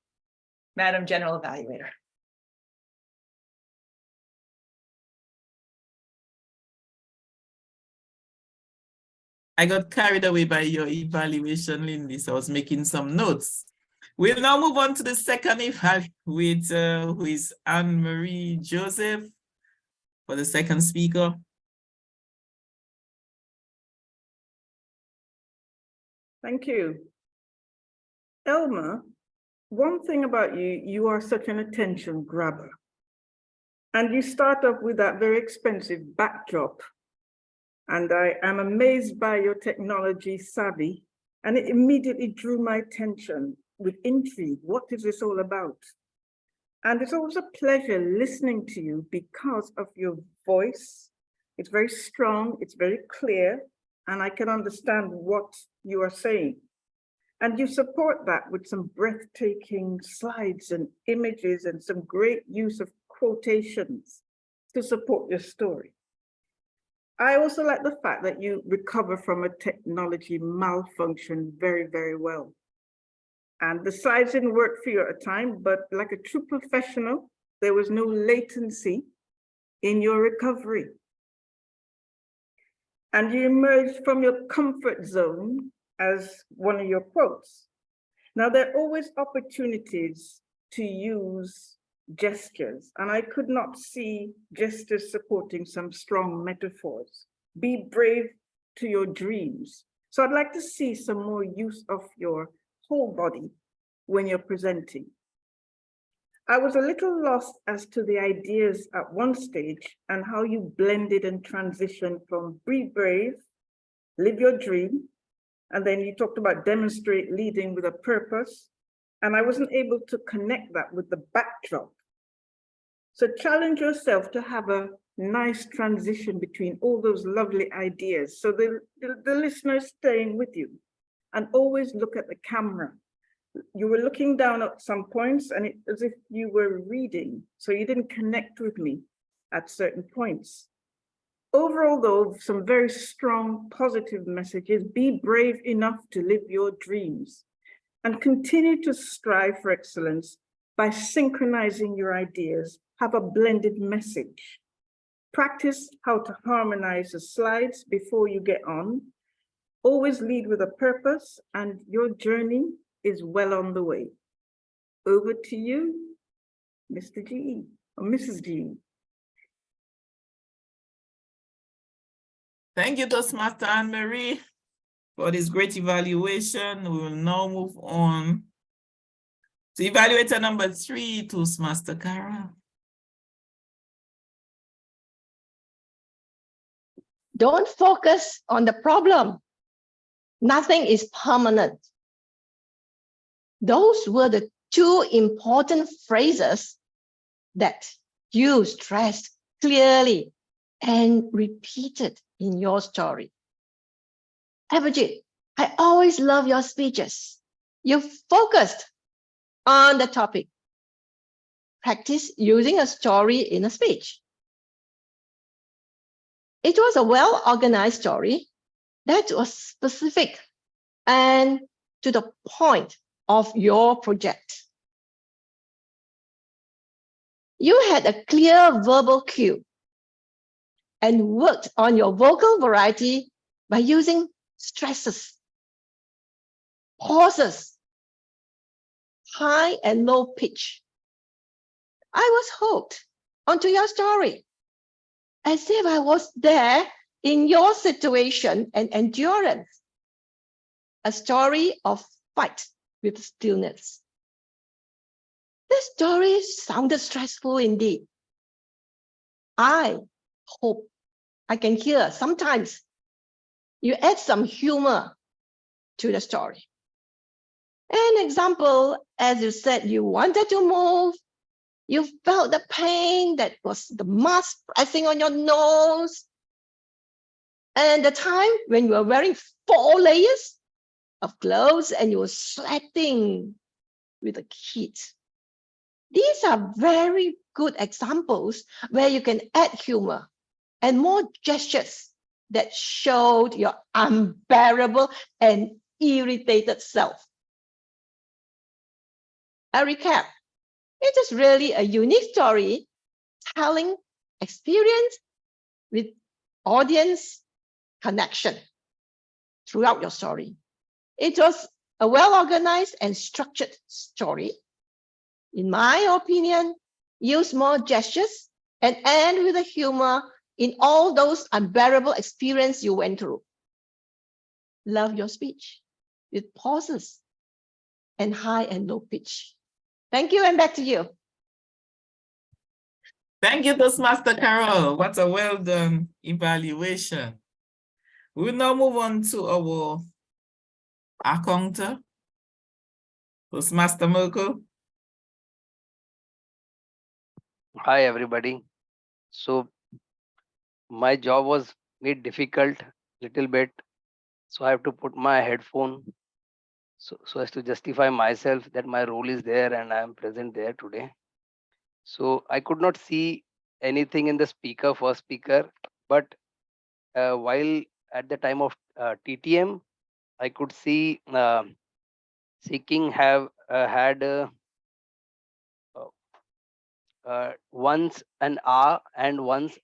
Madam General Evaluator.
I got carried away by your evaluation, Lindy, so I was making some notes. We'll now move on to the second evaluator, who is Anne-Marie Joseph, for the second speaker.
Thank you. Elma, one thing about you, you are such an attention grabber. And you start off with that very expensive backdrop. And I am amazed by your technology savvy. And it immediately drew my attention with intrigue. What is this all about? And it's always a pleasure listening to you because of your voice. It's very strong, it's very clear, and I can understand what you are saying. And you support that with some breathtaking slides and images and some great use of quotations to support your story. I also like the fact that you recover from a technology malfunction very, very well. And the slides didn't work for you at a time, but like a true professional, there was no latency in your recovery. And you emerged from your comfort zone as one of your quotes. Now, there are always opportunities to use gestures, and I could not see gestures supporting some strong metaphors. Be brave to your dreams. So I'd like to see some more use of your whole body when you're presenting. I was a little lost as to the ideas at one stage and how you blended and transitioned from be brave, live your dream, and then you talked about demonstrate leading with a purpose, and I wasn't able to connect that with the backdrop. So challenge yourself to have a nice transition between all those lovely ideas so the listener's staying with you, and always look at the camera. You were looking down at some points and it's as if you were reading, so you didn't connect with me at certain points. Overall though, some very strong positive messages. Be brave enough to live your dreams and continue to strive for excellence by synchronizing your ideas. Have a blended message. Practice how to harmonize the slides before you get on. Always lead with a purpose, and your journey is well on the way. Over to you, Mr. G or Mrs. G.
Thank you, Toastmaster Anne-Marie, for this great evaluation. We will now move on to evaluator number 3, Toastmaster Carol.
Don't focus on the problem. Nothing is permanent. Those were the 2 important phrases that you stressed clearly and repeated in your story. Abhijit, I always love your speeches. You focused on the topic. Practice using a story in a speech. It was a well-organized story that was specific and to the point of your project. You had a clear verbal cue and worked on your vocal variety by using stresses, pauses, high and low pitch. I was hooked onto your story, as if I was there in your situation and endurance. A story of fight with stillness. This story sounded stressful indeed. I hope I can hear sometimes you add some humor to the story. An example, as you said, you wanted to move, you felt the pain that was the mask pressing on your nose, and the time when you were wearing 4 layers of clothes and you were sweating with the heat. These are very good examples where you can add humor and more gestures that showed your unbearable and irritated self. A recap, it is really a unique story telling experience with audience connection throughout your story. It was a well-organized and structured story. In my opinion, use more gestures and end with a humor in all those unbearable experiences you went through. Love your speech with pauses and high and low pitch. Thank you, and back to you.
Thank you, Toastmaster Carol. What a well done evaluation. We'll now move on to our accountant, Toastmaster Merkel.
Hi, everybody. So my job was made difficult little bit. So I have to put my headphone so as to justify myself that my role is there and I am present there today. So I could not see anything in the speaker, first speaker, but while at the time of TTM, I could see Seeking have had once an and once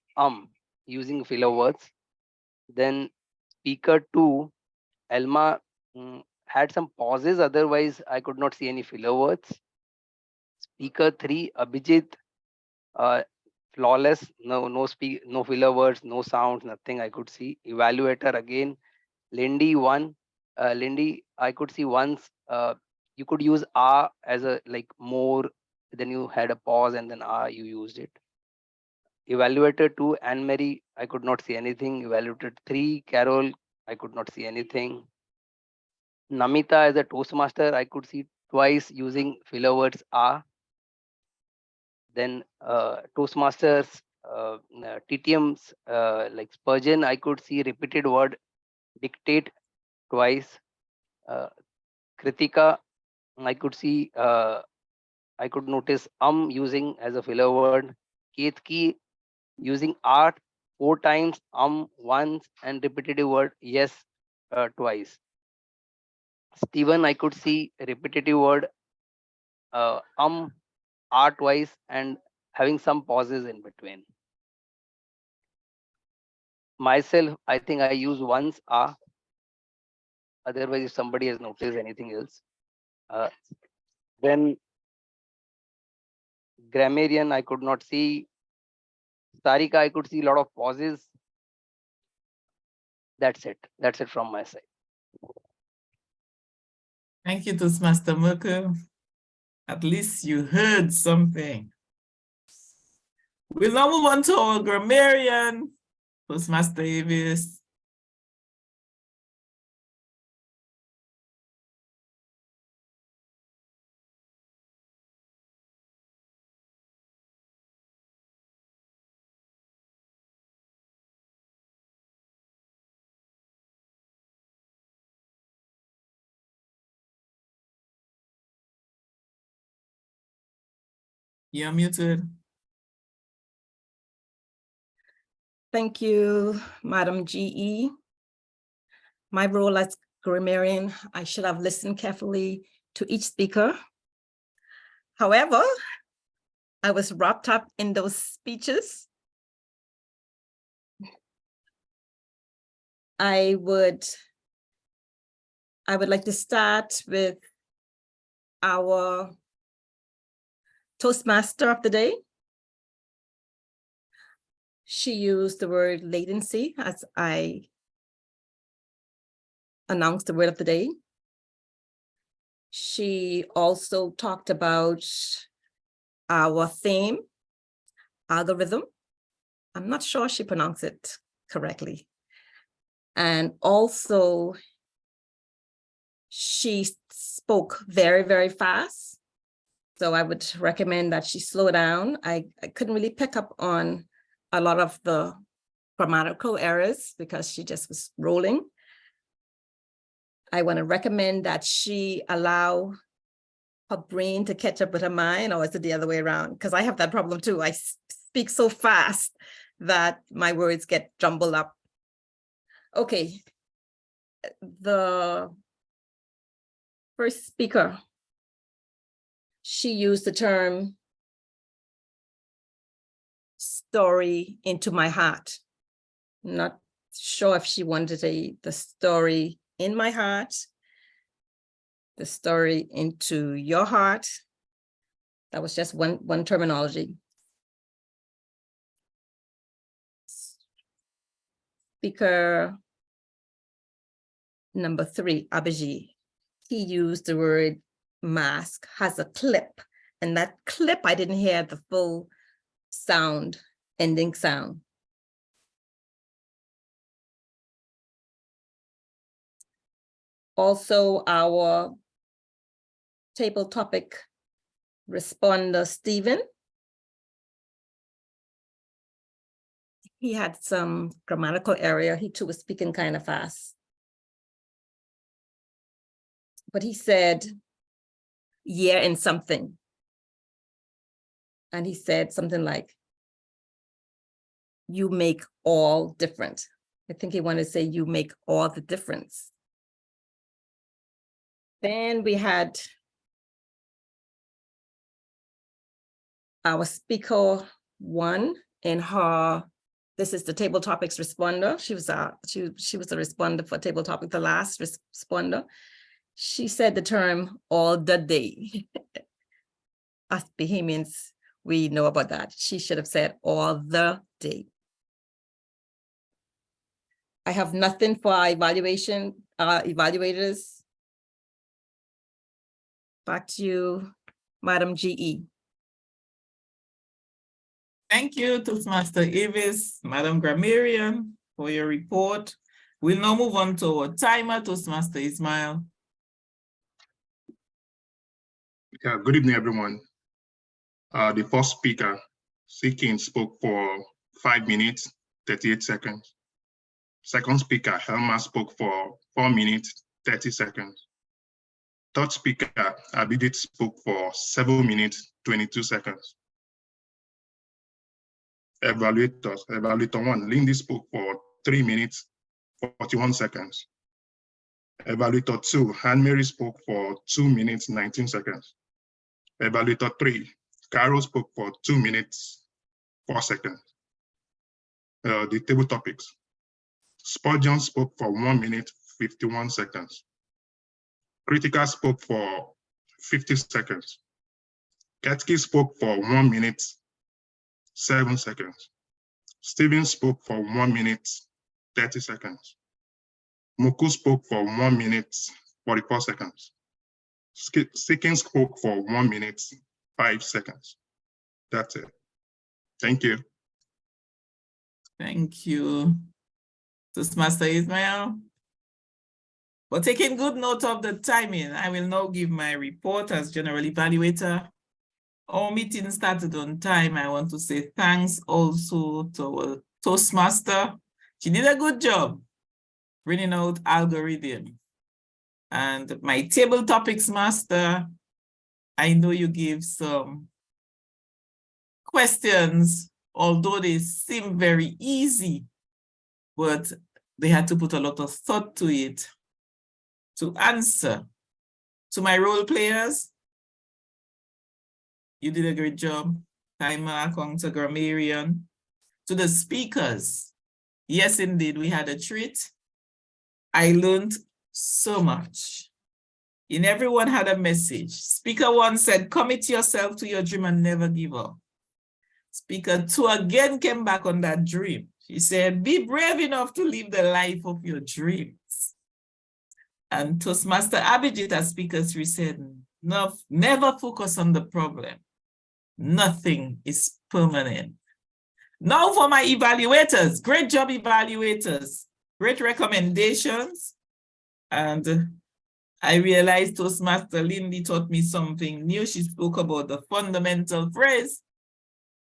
using filler words. Then speaker 2, Elma, had some pauses, otherwise I could not see any filler words. Speaker 3, Abhijit, flawless, no filler words, no sounds, nothing I could see. Evaluator again, Lindy 1, Lindy, I could see once you could use as a like more, then you had a pause and then you used it. Evaluator 2, Anne-Marie, I could not see anything. Evaluator 3, Carol, I could not see anything. Namita as a Toastmaster, I could see twice using filler words Then Toastmasters, TTMs like Spurgeon, I could see repeated word dictate twice. Kritika, I could see, I could notice using as a filler word. Ketki using 4 times, once, and repetitive word yes twice. Stephen, I could see repetitive word twice and having some pauses in between. Myself, I think I use once Otherwise, if somebody has noticed anything else, then grammarian, I could not see. Sarika, I could see a lot of pauses. That's it. That's it from my side.
Thank you, Toastmaster Merkel. At least you heard something. We'll now move on to our grammarian, Toastmaster Avis. You're muted.
Thank you, Madam GE. My role as grammarian, I should have listened carefully to each speaker. However, I was wrapped up in those speeches. I would like to start with our Toastmaster of the day. She used the word latency as I announced the word of the day. She also talked about our theme, algorithm. I'm not sure she pronounced it correctly. And also, she spoke very, very fast. So I would recommend that she slow down. I couldn't really pick up on a lot of the grammatical errors because she just was rolling. I want to recommend that she allow her brain to catch up with her mind, or is it the other way around? Because I have that problem too. I speak so fast that my words get jumbled up. Okay, the first speaker, she used the term story into my heart. Not sure if she wanted the story in my heart, the story into your heart. That was just one terminology. Speaker number 3, Abhijit, he used the word mask, has a clip, and that clip, I didn't hear the full sound, ending sound. Also, our table topic responder, Stephen. He had some grammatical error. He too was speaking kind of fast. But he said, yeah, and something. And he said something like, you make all different. I think he wanted to say, you make all the difference. Then we had our speaker 1 in her, this is the table topics responder. She was a responder for table topic, the last responder. She said the term all the day. Us Bahamians, we know about that. She should have said all the day. I have nothing for our evaluators. Back to you, Madam GE.
Thank you, Toastmaster Avis, Madam Grammarian, for your report. We'll now move on to our timer, Toastmaster Ismail.
Yeah, good evening, everyone. The first speaker, Sikin, spoke for 5 minutes, 38 seconds. Second speaker, Helma, spoke for 4 minutes, 30 seconds. Third speaker, Abhijit, spoke for 7 minutes, 22 seconds. Evaluator 1, Lindy, spoke for 3 minutes, 41 seconds. Evaluator 2, Anne-Marie, spoke for 2 minutes, 19 seconds. Evaluator 3, Carol, spoke for 2 minutes, 4 seconds. The table topics. Spurgeon spoke for 1 minute, 51 seconds. Kritika spoke for 50 seconds. Ketsky spoke for 1 minute, 7 seconds. Steven spoke for 1 minute, 30 seconds. Muku spoke for 1 minute, 44 seconds. Sikin spoke for 1 minute, 5 seconds. That's it. Thank you.
Thank you, Toastmaster Ismail. For taking good note of the timing, I will now give my report as General Evaluator. Our meeting started on time. I want to say thanks also to our Toastmaster. She did a good job bringing out algorithm. And my table topics master, I know you gave some questions, although they seem very easy, but they had to put a lot of thought to it to answer. To my role players, you did a great job. Timer, Counter, Grammarian. To the speakers, yes, indeed, we had a treat. I learned so much. And everyone had a message. Speaker 1 said, commit yourself to your dream and never give up. Speaker 2 again came back on that dream. She said, be brave enough to live the life of your dreams. And Toastmaster Abhijit, as Speaker 3 said, no, never focus on the problem. Nothing is permanent. Now for my evaluators. Great job, evaluators. Great recommendations. And I realized Toastmaster Lindy taught me something new. She spoke about the fundamental phrase,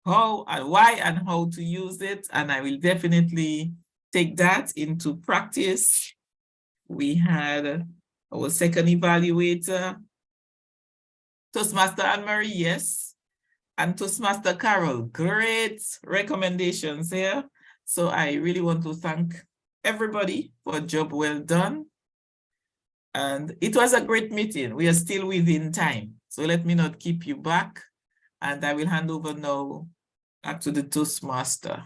how and why and how to use it. And I will definitely take that into practice. We had our second evaluator, Toastmaster Anne-Marie, yes. And Toastmaster Carol, great recommendations here. So I really want to thank everybody for a job well done. And it was a great meeting. We are still within time. So let me not keep you back. And I will hand over now back to the Toastmaster,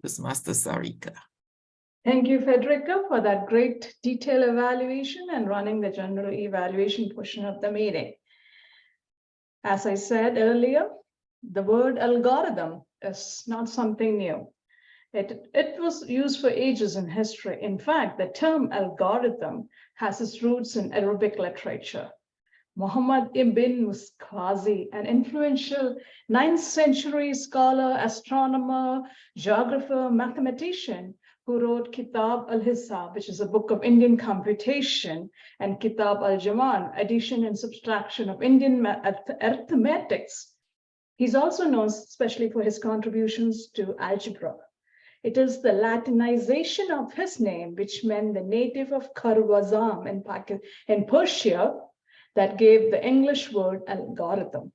Toastmaster Sarika.
Thank you, Federica, for that great detailed evaluation and running the general evaluation portion of the meeting. As I said earlier, the word algorithm is not something new. It was used for ages in history. In fact, the term algorithm has its roots in Arabic literature. Muhammad ibn Musqazi, an influential 9th century scholar, astronomer, geographer, mathematician, who wrote Kitab al-Hisab, which is a book of Indian computation, and Kitab al-Jaman, addition and subtraction of Indian arithmetics. He's also known especially for his contributions to algebra. It is the Latinization of his name, which meant the native of Kharwazam in Persia, that gave the English word algorithm.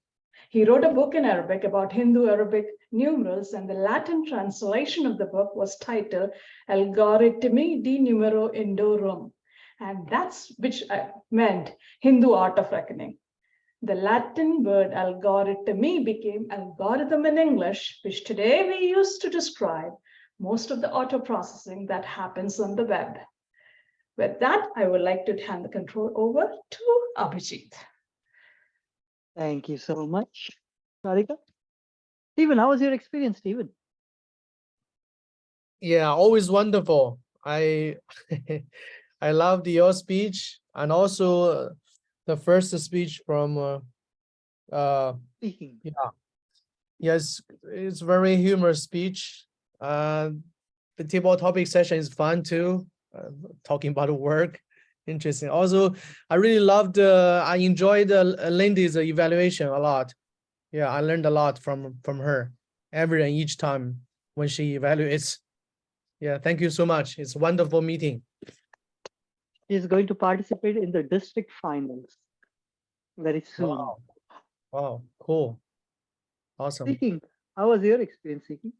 He wrote a book in Arabic about Hindu Arabic numerals, and the Latin translation of the book was titled Algoritmi di Numero Indorum, and that's which meant Hindu art of reckoning. The Latin word algoritmi became algorithm in English, which today we use to describe most of the auto processing that happens on the web. With that, I would like to hand the control over to Abhijit.
Thank you so much, Sarika. Stephen, how was your experience, Stephen?
Yeah, always wonderful. I I loved your speech, and also the first speech from
Speaking.
yeah. Yes, it's very humorous speech. The table topic session is fun too. Talking about work, interesting. Also, I really loved. I enjoyed Lindy's evaluation a lot. Yeah, I learned a lot from her every and each time when she evaluates. Yeah, thank you so much. It's a wonderful meeting.
She's going to participate in the district finals very soon.
Wow. Wow, cool. Awesome.
Speaking, how was your experience, Siki?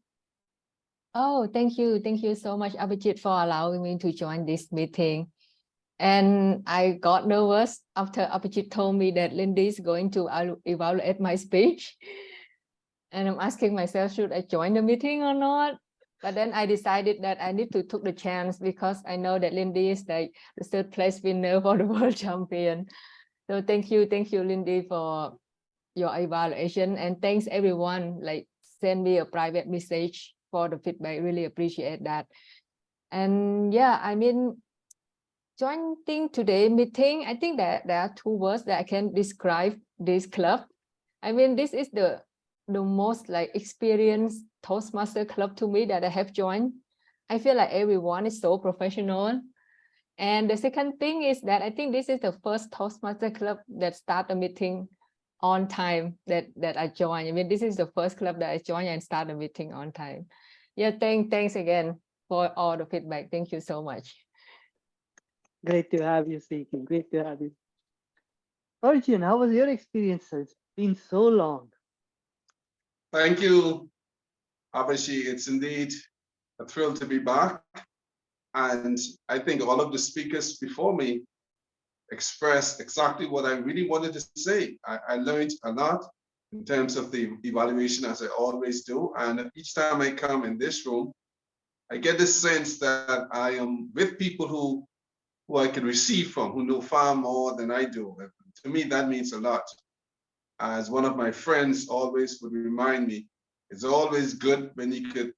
Oh, thank you. Thank you so much, Abhijit, for allowing me to join this meeting. And I got nervous after Abhijit told me that Lindy is going to evaluate my speech. And I'm asking myself, should I join the meeting or not? But then I decided that I need to take the chance because I know that Lindy is like the third place winner for the world champion. So thank you, Lindy, for your evaluation, and thanks everyone. Like send me a private message for the feedback. Really appreciate that. And yeah, I mean, joining today meeting, I think that there are two words that I can describe this club. I mean, this is the most like experienced Toastmaster club to me that I have joined. I feel like everyone is so professional. And the second thing is that I think this is the first Toastmaster club that start a meeting on time that I joined. I mean, this is the first club that I joined and start a meeting on time. Yeah, thanks again for all the feedback. Thank you so much.
Great to have you, Seeking. Great to have you. Arjun, how was your experience? It's been so long.
Thank you, Abashi. It's indeed a thrill to be back. And I think all of the speakers before me expressed exactly what I really wanted to say. I learned a lot in terms of the evaluation, as I always do. And each time I come in this room, I get the sense that I am with people who I can receive from, who know far more than I do. To me, that means a lot. As one of my friends always would remind me, it's always good when you could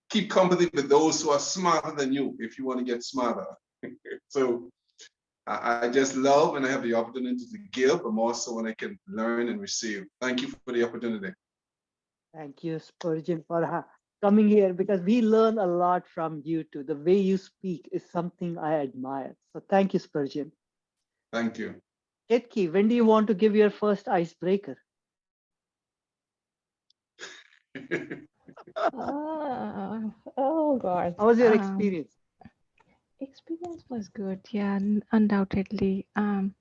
keep company with those who are smarter than you if you want to get smarter. So I just love when I have the opportunity to give, but more so when I can learn and receive. Thank you for the opportunity.
Thank you, Spurgeon, for coming here, because we learn a lot from you too. The way you speak is something I admire. So thank you, Spurgeon.
Thank you.
Ketki, when do you want to give your first icebreaker?
Oh God.
How was your experience?
Experience was good. Yeah, undoubtedly. I'm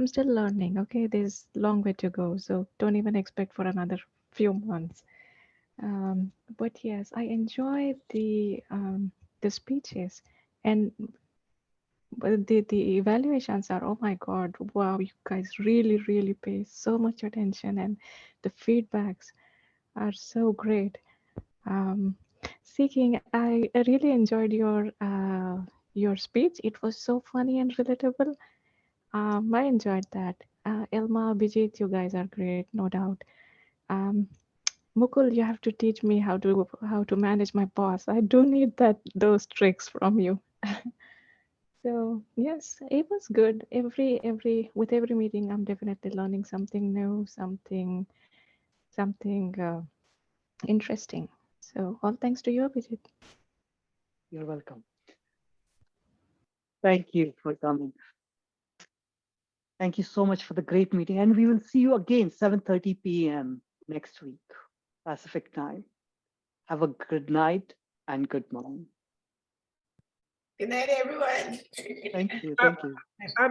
still learning. Okay, there's a long way to go. So don't even expect for another few months. But yes, I enjoyed the speeches, and but the evaluations are, oh my God, wow, you guys really pay so much attention, and the feedbacks are so great. Seeking, I really enjoyed your speech. It was so funny and relatable. I enjoyed that. Elma, Bijit, you guys are great, no doubt. Mukul, you have to teach me how to manage my boss. I do need those tricks from you. So yes, it was good. With every meeting, I'm definitely learning something new, something interesting. So all thanks to you, Abhijit.
You're welcome. Thank you for coming. Thank you so much for the great meeting. And we will see you again 7:30 p.m. next week, Pacific time. Have a good night and good morning.
Good night, everyone.
Thank you. Thank you.